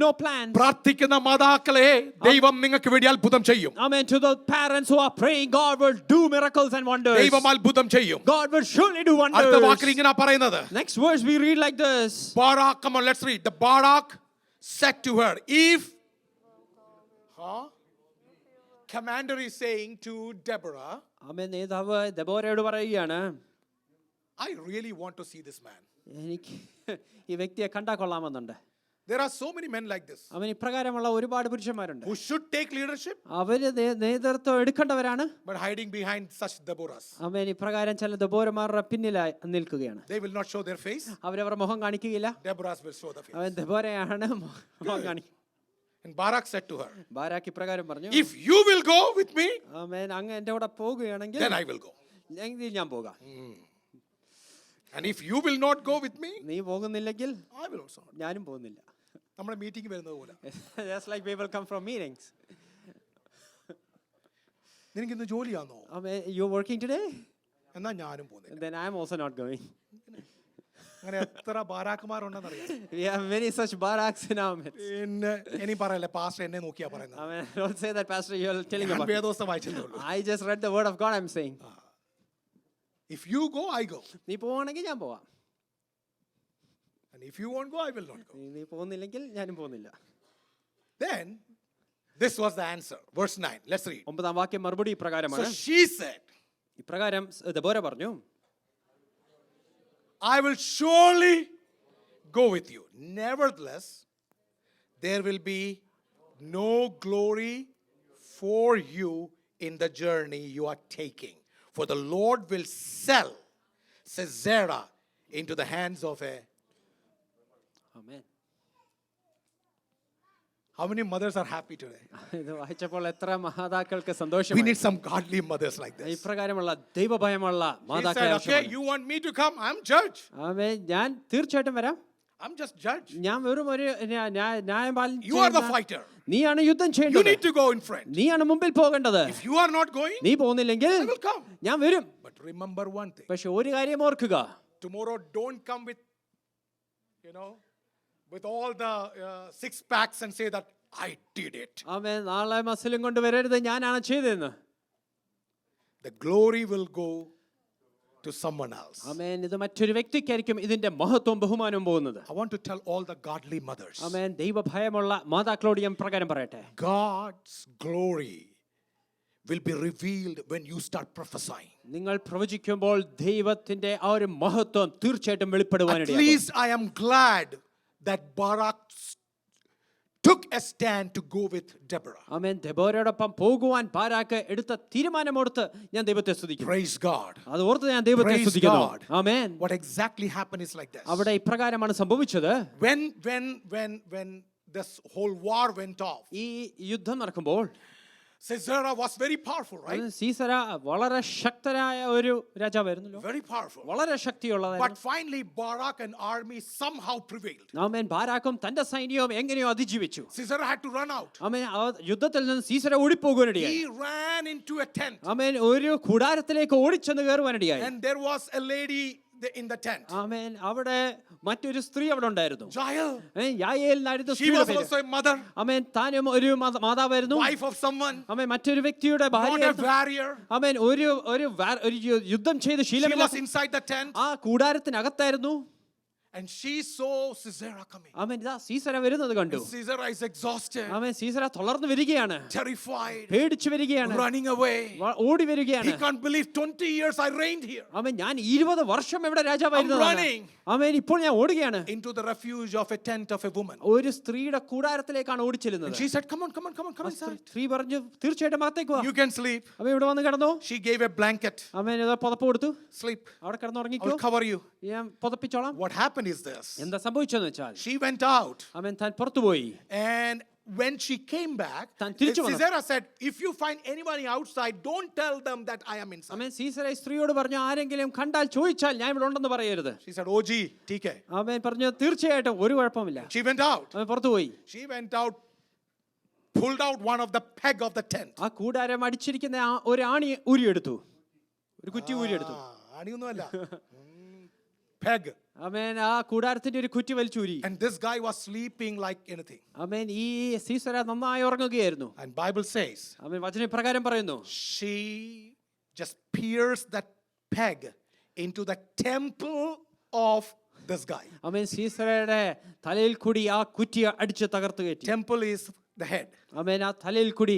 no plans. പ്രാർത്ഥിക്കുന്ന മാതാക്കളെ ദൈവം നിങ്ങൾക്ക് വേണ്ടി അത്ഭുതം ചെയ്യും. Amen. To the parents who are praying praying, God will do miracles and wonders. ദൈവം അത്ഭുതം ചെയ്യും. God will surely do അടുത്ത വാക്കിൽ wonders. ഇങ്ങനെ പറയുന്നത്. Next verse we read like this. Barak, come on, let's read. The Barak said to her, if commander is saying to Deborah, ആമേൻ. നേതാവ് ദെബോരയോട് പറയുകയാണ്, I really want to see this man. എനിക്ക് ഈ വ്യക്തിയെ കണ്ടാൽ കൊള്ളാമെന്നുണ്ട്. There are so many men like this അവൻ ഇപ്രകാരമുള്ള ഒരുപാട് പുരുഷന്മാരുണ്ട്. who should take leadership അവര് നേതൃത്വം എടുക്കേണ്ടവരാണ്. but hiding behind such Deborahs. അവൻ ഇപ്രകാരം ചില ദെബോരമാരുടെ പിന്നിലായി നിൽക്കുകയാണ്. They will not show their face. അവരവരുടെ മുഖം കാണിക്കുകയില്ല. Deborahs will show the face. അവൻ ദെബോരയാണ് മുഖം കാണിക്കുക. And Barak said to her, Barak ഇപ്രകാരം പറഞ്ഞു, if you will go with me, ആമേൻ, അങ്ങ് എൻ്റെ കൂടെ പോകുകയാണെങ്കിൽ then I will go. എങ്കിൽ ഞാൻ പോകാം. And if you will not go with me, നീ പോകുന്നില്ലെങ്കിൽ I will also not. ഞാനും പോകുന്നില്ല. നമ്മുടെ മീറ്റിംഗ് വരുന്നത് പോലെ. Just like people come from meetings. നിനക്ക് ഇന്ന് ജോലിയാണോ? Amen. You're working today? എന്നാ ഞാനും പോകുന്നില്ല. Then I'm also not going. അങ്ങനെ എത്ര ബാരാക്കുമാരുണ്ടെന്ന് അറിയാം. We have many such baraks in our midst. പിന്നെ ഇനി പറയല്ലേ പാസ്റ്റർ എന്നെ നോക്കിയാ പറയുന്നത്. Amen. Don't say that, Pastor. You're telling ഞാൻ about. വേദോസ്തം വായിച്ചതേ ഉള്ളൂ. I just read the word of God. I'm saying. If you go, I go. നീ പോവാണെങ്കിൽ ഞാൻ പോവാം. And if you won't go, I will not go. നീ പോകുന്നില്ലെങ്കിൽ ഞാനും പോകുന്നില്ല. Then this was the answer. Verse 9. Let's read. 9-ാം വാക്യം മറുപടി So ഇപ്രകാരമാണ്. she said, ഇപ്രകാരം ദെബോര പറഞ്ഞു, I will surely go with you. Nevertheless, there will be no glory for you in the journey you are taking. For the Lord will sell Sisera into the hands of a... Amen. How many mothers are happy today? ഇത് വായിച്ചപ്പോൾ എത്ര മാതാക്കൾക്ക് We സന്തോഷമായി. need some godly mothers like this. ഇപ്രകാരമുള്ള ദൈവഭയമുള്ള She മാതാക്കളെ said, okay, ആവശ്യമാണ്. you want me to come? I'm judge. ആമേൻ. ഞാൻ തീർച്ചയായിട്ടും വരാം. I'm just judge. ഞാൻ വെറും ഒരു ന്യായം You are the fighter. നീയാണ് യുദ്ധം You ചെയ്യേണ്ടത്. need to go in front. നീയാണ് മുമ്പിൽ പോകേണ്ടത്. If you are not going, നീ പോകുന്നില്ലെങ്കിൽ I will come. ഞാൻ വരും. But remember one thing. പക്ഷെ ഒരു കാര്യം ഓർക്കുക, Tomorrow don't come with, with all the six packs and say that I did it. ആമേൻ. നാളെ മസിലും കൊണ്ട് വരരുത്, ഞാനാണ് ചെയ്തതെന്ന്. The glory will go to someone else. ആമേൻ. ഇത് മറ്റൊരു വ്യക്തിക്കായിരിക്കും ഇതിന്റെ മഹത്വവും ബഹുമാനവും പോകുന്നത്. I want to tell all the godly mothers. ആമേൻ. ദൈവഭയമുള്ള മാതാക്കളോട് ഞാൻ പ്രകാരം പറയട്ടെ, God's glory will be revealed when you start prophesying. നിങ്ങൾ പ്രവചിക്കുമ്പോൾ ദൈവത്തിന്റെ ആ ഒരു മഹത്വം തീർച്ചയായിട്ടും At വെളിപ്പെടുവാനിടയാകും. least I am glad that Barak took a stand to go with Deborah. ആമേൻ. ദെബോരയോടൊപ്പം പോകുവാൻ ബാരാക്ക് എടുത്ത തീരുമാനമോർത്ത് ഞാൻ ദൈവത്തെ സ്തുതിക്കുന്നു. Praise God. അത് ഓർത്ത് ഞാൻ ദൈവത്തെ Praise സ്തുതിക്കുന്നു. God. Amen. What exactly happened is like this. അവിടെ ഇപ്രകാരമാണ് സംഭവിച്ചത്. When this whole war went off, ഈ യുദ്ധം നടക്കുമ്പോൾ Sisera was very powerful, right? സീസര വളരെ ശക്തനായ ഒരു രാജാവായിരുന്നല്ലോ. Very powerful. വളരെ But ശക്തിയുള്ളതായിരുന്നു. finally, Barak and army somehow prevailed. ആമേൻ. ബാരാക്കും തന്റെ സൈന്യവും എങ്ങനെയോ അതിജീവിച്ചു. Sisera had to run out. ആമേൻ. ആ യുദ്ധത്തിൽ നിന്ന് സീസര ഓടിപ്പോകുവാനിടയായി. He ran into a tent. ആമേൻ. ഒരു കൂടാരത്തിലേക്ക് ഓടിച്ചെന്ന് കയറുവാനിടയായി. And there was a lady in the tent. ആമേൻ. അവിടെ മറ്റൊരു സ്ത്രീ അവിടെ ഉണ്ടായിരുന്നു. Jael. യായേൽ എന്നായിരുന്നു She was സ്ത്രീയുടെ പേര്. also a mother, ആമേൻ. താനും ഒരു മാതാവായിരുന്നു. wife of someone, ആമേൻ. മറ്റൊരു വ്യക്തിയുടെ not a ഭാര്യയായിരുന്നു. warrior. ആമേൻ. ഒരു യുദ്ധം ചെയ്ത് She was ശീലമില്ല. inside the tent. ആ കൂടാരത്തിനകത്തായിരുന്നു. And she saw Sisera coming. ആമേൻ. ഇതാ സീസര വരുന്നത് കണ്ടു. And Sisera is exhausted, ആമേൻ. സീസര തളർന്നു വരികയാണ്. terrified, പേടിച്ചു വരികയാണ്. running away. ഓടി He വരികയാണ്. can't believe 20 years I reigned here. ആമേൻ. ഞാൻ 20 വർഷം ഇവിടെ രാജാവായിരുന്നു. I'm running. ആമേൻ. ഇപ്പോൾ ഞാൻ ഓടുകയാണ്. Into the refuge of a tent of a woman. ഒരു സ്ത്രീയുടെ കൂടാരത്തിലേക്കാണ് ഓടിച്ചെല്ലുന്നത്. And she said, come on inside. സ്ത്രീ പറഞ്ഞു, തീർച്ചയായിട്ടും അകത്തേക്ക് വാ. You can sleep. ആമേൻ. ഇവിടെ വന്ന് കിടന്നോ. She gave a blanket. ആമേൻ. ഇതാ പുതപ്പ് കൊടുത്തു. Sleep. അവിടെ I കിടന്നുറങ്ങിക്കോ. will cover you. ഞാൻ പുതപ്പിച്ചോളാം. What happened is this. എന്താ സംഭവിച്ചെന്ന് വെച്ചാൽ She went out. ആമേൻ. താൻ പുറത്തുപോയി. And when she came back, താൻ തിരിച്ചു വന്നു. Sisera said, if you find anybody outside, don't tell them that I am inside. ആമേൻ. സീസര സ്ത്രീയോട് പറഞ്ഞു, ആരെങ്കിലും കണ്ടാൽ ചോദിച്ചാൽ ഞാൻ ഇവിടെ ഉണ്ടെന്ന് പറയരുത്. She said, oh gee, TK. ആമേൻ. പറഞ്ഞു, തീർച്ചയായിട്ടും ഒരു കുഴപ്പമില്ല. She went out. അവൻ പുറത്തുപോയി. She went out, pulled out one of the peg of the tent. ആ കൂടാരം അടിച്ചിരിക്കുന്ന ഒരു ആണി ഊരിയെടുത്തു. ഒരു കുറ്റി ഊരിയെടുത്തു. ആണിയൊന്നുമല്ല. Peg. ആമേൻ ആ കൂടാരത്തിന്റെ ഒരു കുറ്റി വലിച്ചൂരി. And this guy was sleeping like anything. ആമേൻ ഈ സീസര നന്നായി ഉറങ്ങുകയായിരുന്നു. And Bible says, ആമേൻ വചന പ്രകാരം പറയുന്നു, she just pierced that peg into the temple of this guy. ആമേൻ സീസരയുടെ തലയിൽ കൂടി ആ കുറ്റി അടിച്ച് തകർത്ത് കയറ്റി. Temple is the head. ആമേൻ ആ തലയിൽ കൂടി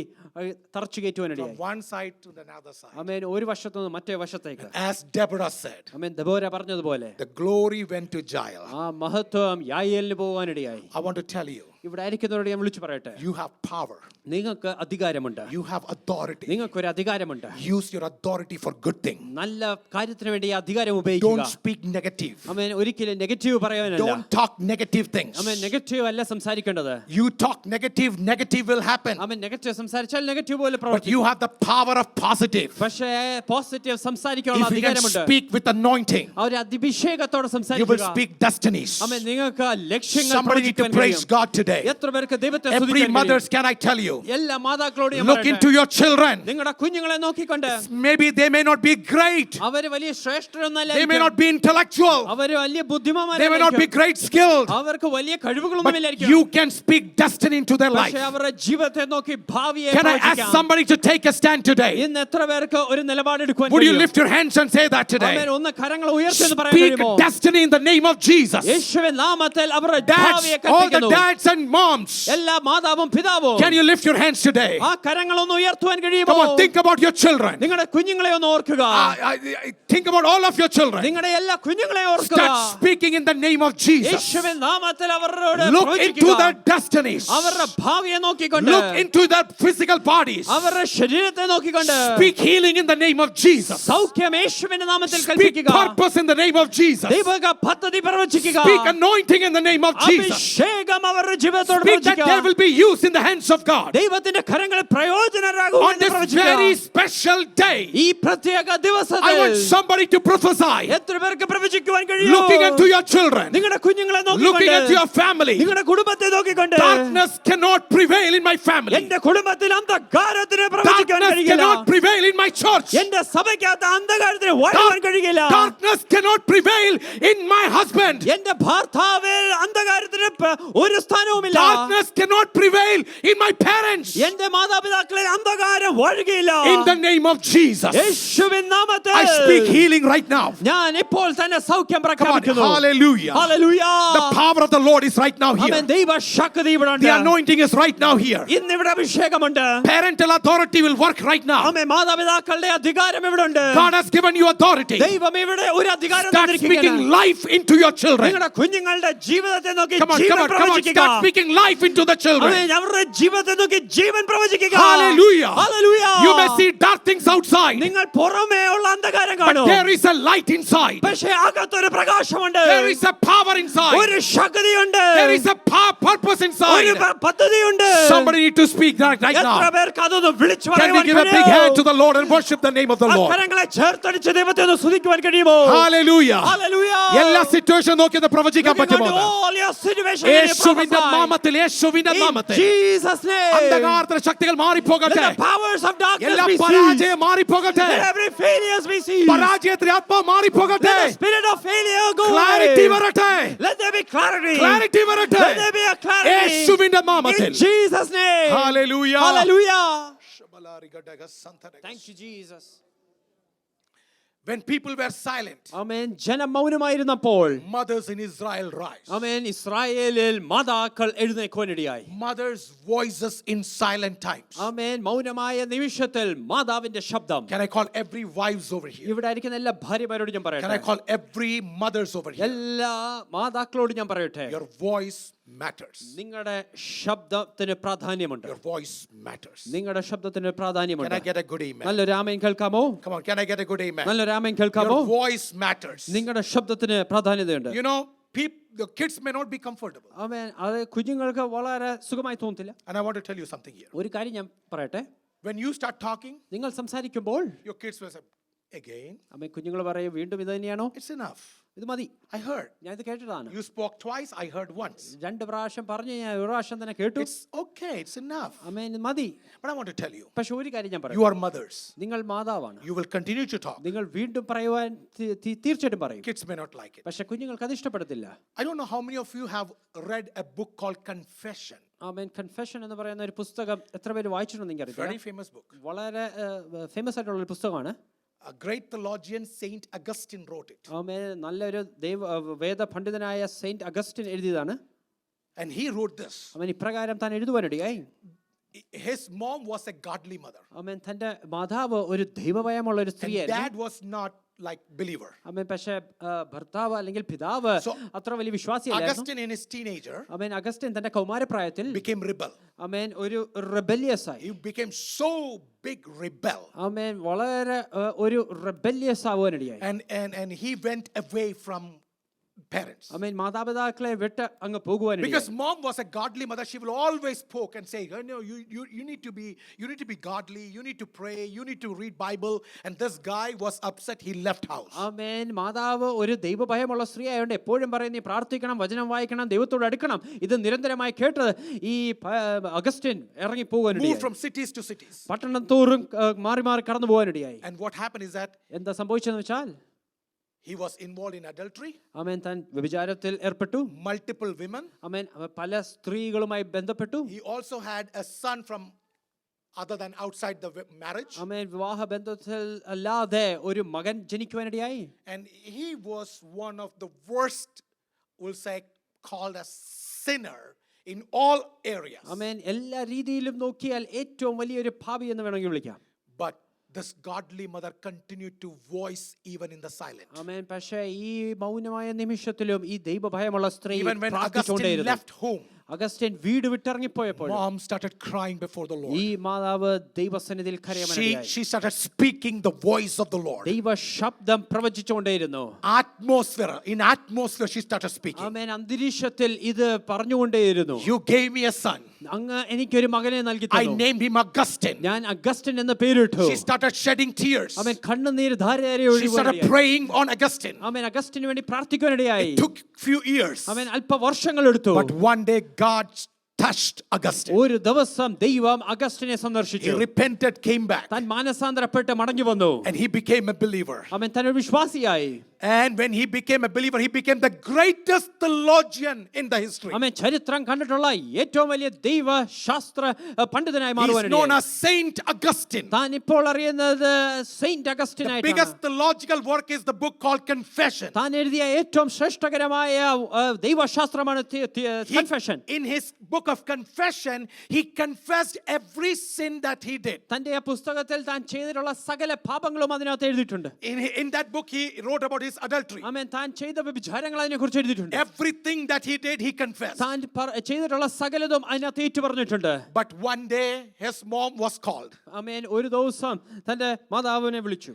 തറച്ചു കയറ്റുവാനിടയായി. From one side to the other side. ആമേൻ ഒരു വശത്തു നിന്ന് മറ്റേ വശത്തേക്ക്. As Deborah said, ആമേൻ ദെബോര പറഞ്ഞതുപോലെ the glory went to Jael. ആ മഹത്വം യായേലിന് പോകാനിടയായി. I want to tell you, ഇവിടെ ആയിരിക്കുന്നവരോട് ഞാൻ വിളിച്ചു പറയട്ടെ, you have power. നിങ്ങൾക്ക് അധികാരമുണ്ട്. You have authority. നിങ്ങൾക്കൊരു അധികാരമുണ്ട്. Use your authority for good thing. നല്ല കാര്യത്തിന് വേണ്ടി ഈ അധികാരം ഉപയോഗിക്കുക. Don't speak negative. ആമേൻ ഒരിക്കലും നെഗറ്റീവ് പറയാനല്ല. Don't talk negative things. Amen negative അല്ല സംസാരിക്കേണ്ടത്. You talk negative, negative will happen. Amen negative സംസാരിച്ചാൽ നെഗറ്റീവ് പോലെ But പ്രവർത്തിക്കും. you have the power of positive. പക്ഷേ പോസിറ്റീവ് സംസാരിക്കാനുള്ള If you can അധികാരമുണ്ട്. speak with anointing, ആ ഒരു അഭിഷേകത്തോടെ you will സംസാരിക്കുക. speak destinies. ആമേൻ നിങ്ങൾക്ക് ലക്ഷ്യങ്ങൾ Somebody need to പ്രവചിക്കാൻ praise കഴിയും. God today. എത്ര പേർക്ക് ദൈവത്തെ Every സ്തുതിക്കാൻ mothers, കഴിയും? can I tell you? എല്ലാ മാതാക്കളോടും ഞാൻ Look പറയട്ടെ, into your children. നിങ്ങളുടെ കുഞ്ഞുങ്ങളെ നോക്കിക്കൊണ്ട് Maybe they may not be great. അവര് വലിയ ശ്രേഷ്ഠരൊന്നല്ല, They may not be intellectual. അവര് വലിയ They may not be ബുദ്ധിമാന്മാരായിരിക്കും, great skilled. അവർക്ക് വലിയ But കഴിവുകളൊന്നുമില്ലായിരിക്കും. you can speak destiny into their life. പക്ഷേ അവരുടെ ജീവിതത്തെ നോക്കി ഭാവിയെ Can I ask പ്രവചിക്കാം. somebody to take a stand today? ഇന്ന് എത്ര പേർക്ക് ഒരു നിലപാടെടുക്കുവാൻ Would you കഴിയും? lift your hands and say that today? ആമേൻ. ഒന്ന് കരങ്ങൾ ഉയർത്തി എന്ന് പറയാൻ Speak കഴിയുമോ? destiny in the name of Jesus. യേശുവിൻ നാമത്തിൽ അവരുടെ Dads, ഭാവിയെ all the കൽപ്പിക്കുന്നു. dads and moms, എല്ലാ മാതാവും പിതാവും can you lift your hands today? ആ കരങ്ങളൊന്ന് ഉയർത്തുവാൻ കഴിയുമോ? Come on, think about your children. നിങ്ങളുടെ കുഞ്ഞുങ്ങളെ ഒന്ന് ഓർക്കുക. Think about all of your children. നിങ്ങളുടെ എല്ലാ കുഞ്ഞുങ്ങളെ ഓർക്കുക. Start speaking in the name of Jesus. യേശുവിൻ നാമത്തിൽ അവരോട് Look into പ്രവചിക്കുക. their destinies. അവരുടെ ഭാവിയെ നോക്കിക്കൊണ്ട്, Look into their physical bodies. അവരുടെ ശരീരത്തെ നോക്കിക്കൊണ്ട് Speak healing in the name of Jesus. സൗഖ്യം യേശുവിന്റെ നാമത്തിൽ Speak കൽപ്പിക്കുക. purpose in the name of Jesus. ദൈവിക പദ്ധതി പ്രവചിക്കുക. Speak anointing in the name of Jesus. അഭിഷേകം അവരുടെ ജീവിതത്തോട് Speak that പ്രവചിക്കുക. they will be used in the hands of God. ദൈവത്തിന്റെ കരങ്ങളിൽ പ്രയോജനരാകും On this very special day, ഈ പ്രത്യേക I want ദിവസത്തിൽ somebody to prophesy. എത്ര പേർക്ക് പ്രവചിക്കുവാൻ കഴിയും? Looking into your children, നിങ്ങളുടെ കുഞ്ഞുങ്ങളെ looking at your നോക്കിക്കൊണ്ട്, family. നിങ്ങളുടെ കുടുംബത്തെ നോക്കിക്കൊണ്ട്, Darkness cannot prevail in my family. എന്റെ കുടുംബത്തിൽ അന്ധകാരത്തിന് പ്രവചിക്കാൻ Darkness കഴിയില്ല. cannot prevail in my church. എന്റെ സഭയ്ക്കകത്ത് അന്ധകാരത്തിന് വാഴുവാൻ കഴിയില്ല. Darkness cannot prevail in my husband. എന്റെ ഭർത്താവിൽ അന്ധകാരത്തിന് ഒരു സ്ഥാനവുമില്ല. Darkness cannot prevail in my parents. എന്റെ മാതാപിതാക്കളിൽ അന്ധകാരം വാഴുകയില്ല. In the name of Jesus, യേശുവിൻ നാമത്തിൽ I speak healing right now. ഞാൻ ഇപ്പോൾ തന്നെ സൗഖ്യം Come on, പ്രഖ്യാപിക്കുന്നു. hallelujah. Hallelujah. The power of the Lord is right now here. ആമേൻ. ദൈവശക്തി ഇവിടെ ഉണ്ട്. The anointing is right now here. ഇന്ന് ഇവിടെ അഭിഷേകമുണ്ട്. Parental authority will work right now. ആമേൻ. മാതാപിതാക്കളുടെ അധികാരം ഇവിടെ ഉണ്ട്. God has given you authority. ദൈവം ഇവിടെ ഒരു അധികാരം Start തന്നിരിക്കുകയാണ്. speaking life into your children. നിങ്ങളുടെ കുഞ്ഞുങ്ങളുടെ ജീവിതത്തെ നോക്കി Come on, Jeevan come on, come on. പ്രവചിക്കുക. Start speaking life into the children. ആമേൻ. അവരുടെ ജീവിതത്തെ നോക്കി ജീവൻ പ്രവചിക്കുക. Hallelujah. Hallelujah. You may see dark things outside, നിങ്ങൾ പുറമേ ഉള്ള അന്ധകാരം but കാണും. there is a light inside. പക്ഷേ അകത്തൊരു പ്രകാശമുണ്ട്. There is a power inside. ഒരു ശക്തിയുണ്ട്. There is a purpose ഒരു inside. പദ്ധതിയുണ്ട്. Somebody need to speak that right എത്ര now. പേർക്ക് അതൊന്ന് വിളിച്ചു Can we പറയുവാൻ give a big കഴിയും? hand to the Lord and worship the name of the Lord? അക്കരങ്ങളെ ചേർത്തടിച്ച് ദൈവത്തെ ഒന്ന് സ്തുതിക്കുവാൻ കഴിയുമോ? Hallelujah. ഹല്ലേലൂയ. എല്ലാ സിറ്റുവേഷൻ നോക്കിയത് പ്രവചിക്കാൻ പറ്റുമോ? All your situation in യേശുവിന്റെ prophesy. നാമത്തിൽ, യേശുവിന്റെ In നാമത്തിൽ Jesus' name. അന്ധകാരത്തിന്റെ ശക്തികൾ Let മാറിപ്പോകട്ടെ. the powers of darkness എല്ലാ be seized. പരാജയം മാറിപ്പോകട്ടെ. Let every failures be seized. പരാജയത്തിന്റെ ആത്മാവ് മാറിപ്പോകട്ടെ. Let the spirit of failure go clarity away. വരട്ടെ. Let there be clarity. Clarity വരട്ടെ. Let there be a clarity. യേശുവിന്റെ നാമത്തിൽ. In Jesus' name. Hallelujah. Hallelujah. Thank you, Jesus. When people were silent, ആമേൻ. ജനം മൗനമായിരുന്നപ്പോൾ mothers in Israel rise. ആമേൻ ഇസ്രായേലിൽ മാതാക്കൾ എഴുന്നേൽക്കുവാനിടയായി. Mothers' voices in silent times. ആമേൻ. മൗനമായ നിമിഷത്തിൽ മാതാവിന്റെ ശബ്ദം. Can I call every wives over here? ഇവിടെ ആയിരിക്കുന്ന എല്ലാ ഭാര്യമാരോട് ഞാൻ Can I പറയട്ടെ. call every mothers over here? എല്ലാ മാതാക്കളോട് ഞാൻ പറയട്ടെ. Your voice matters. നിങ്ങളുടെ ശബ്ദത്തിന് പ്രാധാന്യമുണ്ട്. Your voice matters. നിങ്ങളുടെ ശബ്ദത്തിന് Can പ്രാധാന്യമുണ്ട്. I get a good amen? നല്ലൊരു ആമേൻ കേൾക്കാമോ? Come on, can I get a good amen? നല്ലൊരു ആമേൻ കേൾക്കാമോ? Your voice matters. നിങ്ങളുടെ ശബ്ദത്തിന് പ്രാധാന്യതയുണ്ട്. You know, the kids may not be comfortable. ആമേൻ. അത് കുഞ്ഞുങ്ങൾക്ക് വളരെ സുഖമായി തോന്നത്തില്ല. And I want to tell you something here. ഒരു കാര്യം ഞാൻ പറയട്ടെ. When you start talking, നിങ്ങൾ സംസാരിക്കുമ്പോൾ your kids will say, again, ആമേൻ കുഞ്ഞുങ്ങൾ പറയും വീണ്ടും ഇത് തന്നെയാണോ? it's enough. ഇത് മതി. I heard. ഞാൻ ഇത് കേട്ടതാണ്. You spoke twice, I heard once. 2 പ്രാവശ്യം പറഞ്ഞു, ഞാൻ 1 പ്രാവശ്യം തന്നെ കേട്ടു. It's okay, it's enough. ആമേൻ, ഇത് മതി. But I want to tell you, പക്ഷെ ഒരു കാര്യം ഞാൻ you പറയാം. are mothers. നിങ്ങൾ മാതാവാണ്. You will continue to talk. നിങ്ങൾ വീണ്ടും പറയുവാൻ തീർച്ചയായിട്ടും പറയും. Kids may not like it. പക്ഷെ കുഞ്ഞുങ്ങൾക്ക് അത് ഇഷ്ടപ്പെടത്തില്ല. I don't know how many of you have read a book called Confession. Amen, confession എന്ന് പറയുന്ന ഒരു പുസ്തകം എത്ര പേര് വായിച്ചിട്ടുണ്ടെന്ന് എനിക്കറിയില്ല. Very famous book. വളരെ ഫേമസ് ആയിട്ടുള്ള ഒരു പുസ്തകമാണ്. A great theologian, Saint Augustine, wrote it. ആമേൻ, നല്ലൊരു വേദ പണ്ഡിതനായ സെയിന്റ് അഗസ്റ്റിൻ എഴുതിയതാണ്. And he wrote this. ആമേൻ, ഇപ്രകാരം താൻ എഴുതുവാനിടയായി. His mom was a godly mother. ആമേൻ, തന്റെ മാതാവ് ഒരു ദൈവഭയമുള്ള ഒരു And സ്ത്രീയായിരുന്നു. dad was not like believer. ആമേൻ, പക്ഷേ ഭർത്താവ് അല്ലെങ്കിൽ പിതാവ് അത്ര വലിയ വിശ്വാസിയല്ലായിരുന്നു. Augustine in his teenager amen, Augustine തന്റെ കൗമാരപ്രായത്തിൽ became rebel. ആമേൻ ഒരു റെബല്യസ് ആയി. He became so big rebel. ആമേൻ, വളരെ ഒരു റെബല്യസ് ആവാനിടയായി. And he went away from parents. ആമേൻ, മാതാപിതാക്കളെ വിട്ട് അങ്ങ് പോകുവാനിടയായി. Because mom was a godly mother, she will always poke and say, oh, no, you need to be godly, you need to pray, you need to read Bible. And this guy was upset, he left house. ആമേൻ, മാതാവ് ഒരു ദൈവഭയമുള്ള സ്ത്രീ ആയതുകൊണ്ട് എപ്പോഴും പറയും, നീ പ്രാർത്ഥിക്കണം, വചനം വായിക്കണം, ദൈവത്തോട് അടുക്കണം. ഇത് നിരന്തരമായി കേട്ട് ഈ അഗസ്റ്റിൻ ഇറങ്ങി Moved പോകാനിടയായി. from cities to cities. പട്ടണം തോറും മാറി മാറി കടന്നു പോകാനിടയായി. And what happened is that എന്താ സംഭവിച്ചെന്ന് വെച്ചാൽ he was involved in adultery. ആമേൻ, താൻ വ്യഭിചാരത്തിൽ ഏർപ്പെട്ടു. Multiple women. ആമേൻ, പല സ്ത്രീകളുമായി ബന്ധപ്പെട്ടു. He also had a son from other than outside the marriage. ആമേൻ, വിവാഹ ബന്ധത്തിൽ അല്ലാതെ ഒരു മകൻ ജനിക്കുവാനിടയായി. And he was one of the worst, we'll say, called a sinner in all areas. ആമേൻ, എല്ലാ രീതിയിലും നോക്കിയാൽ ഏറ്റവും വലിയൊരു പാപി എന്ന് വേണമെങ്കിൽ വിളിക്കാം. But this godly mother continued to voice even in the silent. ആമേൻ, പക്ഷേ ഈ മൗനമായ നിമിഷത്തിലും ഈ ദൈവഭയമുള്ള സ്ത്രീ Even when Augustine പ്രാർത്ഥിച്ചുകൊണ്ടേയിരുന്നു. left home, Augustine വീട് വിട്ടിറങ്ങിപ്പോയപ്പോൾ mom started crying before the Lord. ഈ മാതാവ് ദൈവസന്നിധിയിൽ കരയാൻ She started speaking the voice of the Lord. ദൈവ ശബ്ദം പ്രവചിച്ചുകൊണ്ടേയിരുന്നു. In atmosphere she started speaking. ആമേൻ, അന്തരീക്ഷത്തിൽ ഇത് പറഞ്ഞുകൊണ്ടേയിരുന്നു. You gave me a son. അങ്ങ് എനിക്കൊരു മകനെ നൽകി I തന്നു. named him Augustine. ഞാൻ അഗസ്റ്റിൻ എന്ന് പേരിട്ടു. She started shedding tears. ആമേൻ, കണ്ണുനീര് ധാരധാരയായി She started ഒഴുകുവാനിടയായി. praying on Augustine. ആമേൻ, അഗസ്റ്റിന് വേണ്ടി പ്രാർത്ഥിക്കുവാനിടയായി. It took few years. ആമേൻ, അല്പ വർഷങ്ങൾ എടുത്തു. But one day God touched Augustine. ഒരു ദിവസം ദൈവം അഗസ്റ്റിനെ He സന്ദർശിച്ചു. repented, came back, താൻ മാനസാന്തരപ്പെട്ട് മടങ്ങി വന്നു. and he became a believer. ആമേൻ, താൻ ഒരു വിശ്വാസിയായി. And when he became a believer, he became the greatest theologian in the history. ആമേൻ, ചരിത്രം കണ്ടിട്ടുള്ള ഏറ്റവും വലിയ ദൈവശാസ്ത്ര പണ്ഡിതനായി He is known മാറുവാനിടയായി. as Saint Augustine. താൻ ഇപ്പോൾ അറിയുന്നത് സെയിന്റ് അഗസ്റ്റിൻ The ആയിട്ടാണ്. biggest theological work is the book called Confession. താൻ എഴുതിയ ഏറ്റവും ശ്രേഷ്ഠകരമായ ദൈവശാസ്ത്രമാണ് confession. In his book of Confession, he confessed every sin that he did. തന്റെ ആ പുസ്തകത്തിൽ താൻ ചെയ്തിട്ടുള്ള സകല പാപങ്ങളും അതിനകത്ത് എഴുതിയിട്ടുണ്ട്. In that book, he wrote about his adultery. ആമേൻ, താൻ ചെയ്ത വ്യഭിചാരങ്ങൾ അതിനെക്കുറിച്ച് എഴുതിയിട്ടുണ്ട്. Everything that he did, he confessed. താൻ ചെയ്തിട്ടുള്ള സകലതും അതിനകത്ത് ഏറ്റു പറഞ്ഞിട്ടുണ്ട്. But one day, his mom was called. ആമേൻ, ഒരു ദിവസം തന്റെ മാതാവിനെ വിളിച്ചു.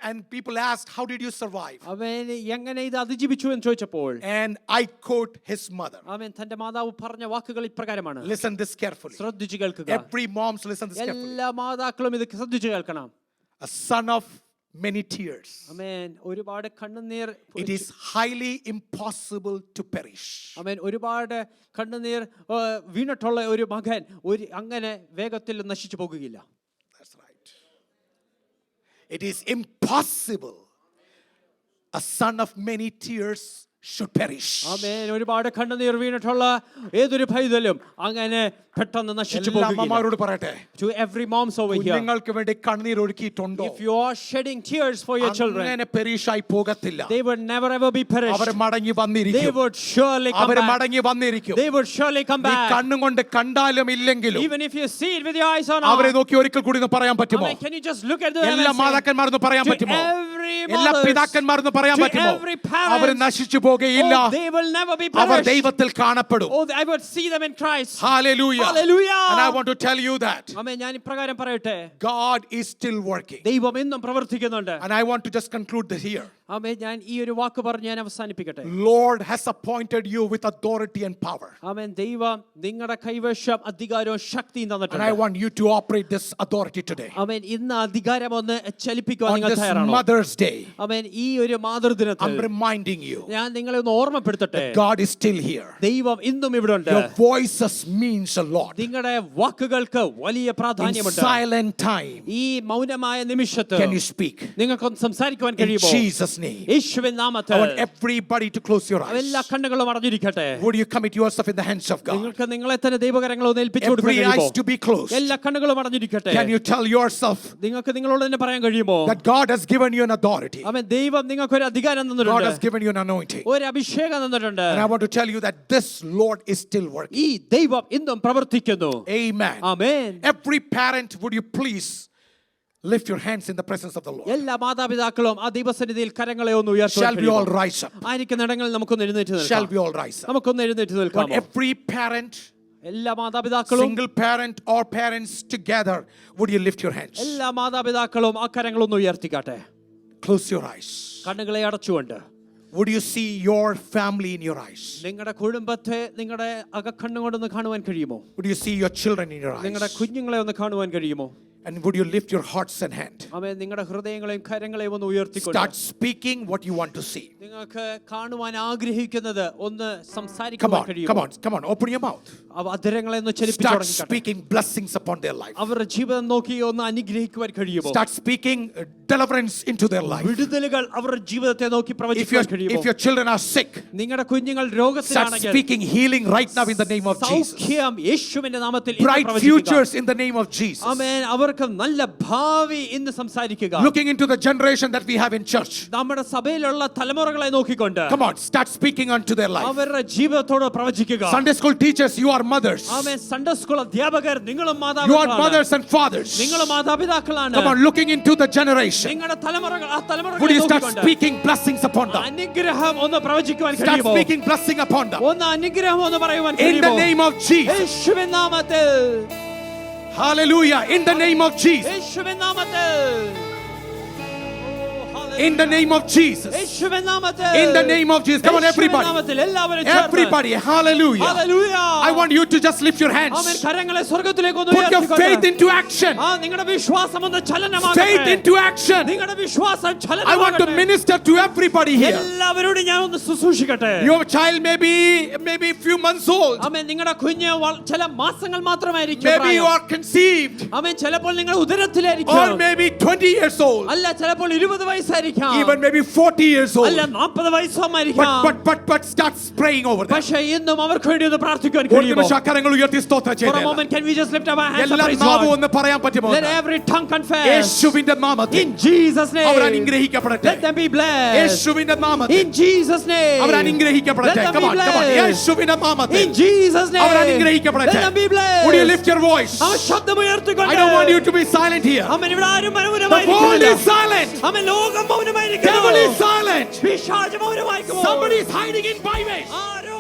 And people asked, how did you survive? അവൻ എങ്ങനെ ഇത് അതിജീവിച്ചു എന്ന് ചോദിച്ചപ്പോൾ And I quote his mother. അവൻ തന്റെ മാതാവ് പറഞ്ഞ വാക്കുകൾ ഇപ്രകാരമാണ്. Listen this carefully. ശ്രദ്ധിച്ചു കേൾക്കുക. Every moms listen this carefully. എല്ലാ മാതാക്കളും ഇത് ശ്രദ്ധിച്ചു കേൾക്കണം. A son of many tears. ആമേൻ, ഒരുപാട് കണ്ണുനീർ. It is highly impossible to perish. ആമേൻ, ഒരുപാട് കണ്ണുനീർ വീണിട്ടുള്ള ഒരു മകൻ അങ്ങനെ വേഗത്തിൽ നശിച്ചു പോകുകയില്ല. That's right. It is impossible a son of many tears should perish. ആമേൻ, ഒരുപാട് കണ്ണുനീർ വീണിട്ടുള്ള ഏതൊരു പൈതലും അങ്ങനെ പെട്ടെന്ന് നശിച്ചു എല്ലാ പോകുകയില്ല. അമ്മമാരോട് പറയട്ടെ, To every moms over here, കുഞ്ഞുങ്ങൾക്ക് വേണ്ടി കണ്ണീർ ഒഴുക്കിയിട്ടുണ്ടോ? if you are shedding tears for your children, അങ്ങനെ പെരീഷായി പോകത്തില്ല. they would never ever be perished. അവർ മടങ്ങി They വന്നിരിക്കും. would surely come our back. മടങ്ങി വന്നിരിക്കും. They would surely come നീ back. കണ്ണും കൊണ്ട് കണ്ടാലും ഇല്ലെങ്കിലും Even if you see it with your eyes or അവരെ not. നോക്കി ഒരിക്കൽ കൂടി ഒന്ന് പറയാൻ പറ്റുമോ? Amen. Can you just look at them എല്ലാ and say, മാതാക്കന്മാരൊന്ന് പറയാൻ to പറ്റുമോ? every എല്ലാ mothers, പിതാക്കന്മാരൊന്ന് പറയാൻ to പറ്റുമോ? every parents, അവർ നശിച്ചു പോകുകയില്ല. oh, they will never be our perished. ദൈവത്തിൽ കാണപ്പെടും. Oh, I would see them in Christ. Hallelujah. Hallelujah. And I want to tell you that ആമേൻ, ഞാൻ ഇപ്രകാരം പറയട്ടെ, God is still working. ദൈവം ഇന്നും പ്രവർത്തിക്കുന്നുണ്ട്. And I want to just conclude this here. ആമേൻ. ഞാൻ ഈ ഒരു വാക്ക് പറഞ്ഞ് ഞാൻ അവസാനിപ്പിക്കട്ടെ. Lord has appointed you with authority and power. ആമേൻ. ദൈവം നിങ്ങളുടെ കൈവശം അധികാരവും ശക്തിയും And I തന്നിട്ടുണ്ട്. want you to operate this authority today. ആമേൻ. ഇന്ന് അധികാരം ഒന്ന് ചലിപ്പിക്കുവാൻ On നിങ്ങൾ this തയ്യാറാണോ? Mother's Day, ആമേൻ. ഈ ഒരു മാതൃദിനത്തിൽ I'm reminding you ഞാൻ നിങ്ങളെ ഒന്ന് ഓർമ്മപ്പെടുത്തട്ടെ. God is still here. ദൈവം ഇന്നും ഇവിടെ ഉണ്ട്. Your voices means a lot. നിങ്ങളുടെ വാക്കുകൾക്ക് വലിയ In പ്രാധാന്യമുണ്ട്. silent time, ഈ മൗനമായ നിമിഷത്തിൽ can you speak? നിങ്ങൾക്കൊന്ന് സംസാരിക്കുവാൻ In കഴിയുമോ? Jesus' name. യേശുവിൻ I നാമത്തിൽ want everybody to close your എല്ലാ eyes. കണ്ണുകളും അടഞ്ഞിരിക്കട്ടെ. Would you commit yourself in the hands of God? നിങ്ങൾക്ക് നിങ്ങളെ തന്നെ ദൈവകരങ്ങൾ ഒന്ന് ഏൽപ്പിച്ചു കൊടുക്കാൻ Every കഴിയുമോ? eyes to be closed. എല്ലാ കണ്ണുകളും അടഞ്ഞിരിക്കട്ടെ. Can you tell yourself നിങ്ങൾക്ക് നിങ്ങളോട് തന്നെ പറയാൻ കഴിയുമോ? that God has given you an authority? അവൻ ദൈവം നിങ്ങൾക്ക് ഒരു അധികാരം God has തന്നിട്ടുണ്ട്. given you an anointing. ഒരു അഭിഷേകം തന്നിട്ടുണ്ട്. And I want to tell you that this Lord is still working. ഈ ദൈവം ഇന്നും പ്രവർത്തിക്കുന്നു. Amen. Amen. Every parent, would you please lift your hands in the presence of the Lord? എല്ലാ മാതാപിതാക്കളും ആ ദൈവസന്നിധിയിൽ കരങ്ങളെ ഒന്ന് ഉയർത്തുവാൻ Shall we all കഴിയുമോ? rise up? ആയിരിക്കുന്ന ഇടങ്ങളിൽ നമുക്കൊന്ന് എഴുന്നേറ്റ് Shall നിൽക്കാം. we all rise up? നമുക്കൊന്ന് എഴുന്നേറ്റ് Want നിൽക്കാം. every parent, എല്ലാ മാതാപിതാക്കളും single parent or parents together, would you lift your hands? എല്ലാ മാതാപിതാക്കളും ആ കരങ്ങളൊന്ന് ഉയർത്തിക്കാട്ടെ. Close your eyes. കണ്ണുകളെ അടച്ചുകൊണ്ട് Would you see your family in your eyes? നിങ്ങളുടെ കുടുംബത്തെ നിങ്ങളുടെ അകക്കണ്ണുകൊണ്ടൊന്ന് കാണുവാൻ കഴിയുമോ? Would you see your children in your നിങ്ങളുടെ eyes? കുഞ്ഞുങ്ങളെ ഒന്ന് കാണുവാൻ കഴിയുമോ? And would you lift your hearts and hand? ആമേൻ. നിങ്ങളുടെ ഹൃദയങ്ങളെയും കരങ്ങളെയും ഒന്ന് ഉയർത്തിക്കൊണ്ട് Start speaking what you want to see. നിങ്ങൾക്ക് കാണുവാൻ ആഗ്രഹിക്കുന്നത് ഒന്ന് Come സംസാരിക്കുവാൻ on, കഴിയുമോ? come on, come on. Open your mouth. അധരങ്ങളെ ഒന്ന് ചലിപ്പിച്ചു Start തുടങ്ങിക്കട്ടെ. speaking blessings upon their life. അവരുടെ ജീവിതം നോക്കി ഒന്ന് അനുഗ്രഹിക്കുവാൻ കഴിയുമോ? Start speaking deliverance into their life. വിടുതലുകൾ അവരുടെ ജീവിതത്തെ നോക്കി പ്രവചിക്കുവാൻ കഴിയുമോ? If your children are sick, നിങ്ങളുടെ കുഞ്ഞുങ്ങൾ start രോഗത്തിലാണെങ്കിൽ speaking healing right now in the name of Jesus. സൗഖ്യം യേശുവിന്റെ നാമത്തിൽ ഇന്ന് Bright പ്രവചിക്കുക. futures in the name of Jesus. ആമേൻ. അവർക്ക് നല്ല ഭാവി ഇന്ന് സംസാരിക്കുക. Looking into the generation that we have in church. നമ്മുടെ സഭയിലുള്ള തലമുറകളെ നോക്കിക്കൊണ്ട് Come on, start speaking unto their life. അവരുടെ ജീവിതത്തോട് പ്രവചിക്കുക. Sunday school teachers, you are mothers. Amen. Sunday school അധ്യാപകർ നിങ്ങളും You are മാതാപിതാക്കളാണ്. mothers and fathers. നിങ്ങളും മാതാപിതാക്കളാണ്. Come on, looking into the generation. നിങ്ങളുടെ തലമുറകൾ ആ Would തലമുറകളെ you start നോക്കിക്കൊണ്ട് speaking blessings upon them? അനുഗ്രഹം ഒന്ന് പ്രവചിക്കുവാൻ Start കഴിയുമോ? speaking blessing upon them. ഒന്ന് അനുഗ്രഹം ഒന്ന് പറയുവാൻ In the കഴിയുമോ? name of Jesus. യേശുവിൻ നാമത്തിൽ. Hallelujah. In the name of Jesus. യേശുവിൻ നാമത്തിൽ. In the name of Jesus. യേശുവിൻ നാമത്തിൽ. In the name of Jesus. Come on, യേശുവിൻ everybody. നാമത്തിൽ എല്ലാവരും ചേർന്ന്. Everybody. Hallelujah. Hallelujah. I want you to just lift your amen. hands. കരങ്ങളെ സ്വർഗ്ഗത്തിലേക്ക് ഒന്ന് Put your faith ഉയർത്തിക്കൊണ്ട് into action. ആ നിങ്ങളുടെ വിശ്വാസം ഒന്ന് Faith ചലനമാകട്ടെ. into action. നിങ്ങളുടെ വിശ്വാസം I want to ചലനമാകട്ടെ. minister to everybody here. എല്ലാവരോടും ഞാൻ ഒന്ന് ശുശ്രൂഷിക്കട്ടെ. Your child may be a few months old. ആമേൻ. നിങ്ങളുടെ കുഞ്ഞ് ചില മാസങ്ങൾ മാത്രമായിരിക്കും Maybe you പ്രായം. are conceived. ആമേൻ. ചിലപ്പോൾ നിങ്ങൾ Or ഉദരത്തിലായിരിക്കും. maybe 20 years old. അല്ല ചിലപ്പോൾ 20 വയസ്സായിരിക്കാം. Even maybe 40 years old. അല്ല 40 വയസ്സുമായിരിക്കാം. But start praying over them. പക്ഷേ ഇന്നും അവർക്ക് വേണ്ടി ഒന്ന് പ്രാർത്ഥിക്കുവാൻ ഒരു കഴിയുമോ? നിമിഷം കരങ്ങൾ ഉയർത്തി സ്തോത്രം For a ചെയ്തേ. moment, can we just lift up our hands and എല്ലാ praise നാവും God? ഒന്ന് പറയാൻ പറ്റുമോ? Let every tongue confess. യേശുവിന്റെ നാമത്തിൽ In Jesus' our name. അനുഗ്രഹിക്കപ്പെടട്ടെ. Let them be blessed. യേശുവിന്റെ നാമത്തിൽ In Jesus' name. Our അനുഗ്രഹിക്കപ്പെടട്ടെ. Let them Come be on, come on. blessed. യേശുവിന്റെ നാമത്തിൽ In Jesus' name. Our അനുഗ്രഹിക്കപ്പെടട്ടെ. Let them be blessed. Would you lift your voice? അവൻ ശബ്ദമുയർത്തിക്കൊണ്ട്. I don't want you to be silent here. അവൻ ഇവിടെ ആരും The world മൗനമായിരിക്കുന്നില്ല. is silent. അവൻ ലോകം Devil മൗനമായിരിക്കുന്നു. is silent. പിശാച് മൗനമായിരിക്കുമോ? Somebody is hiding in byways. Arrow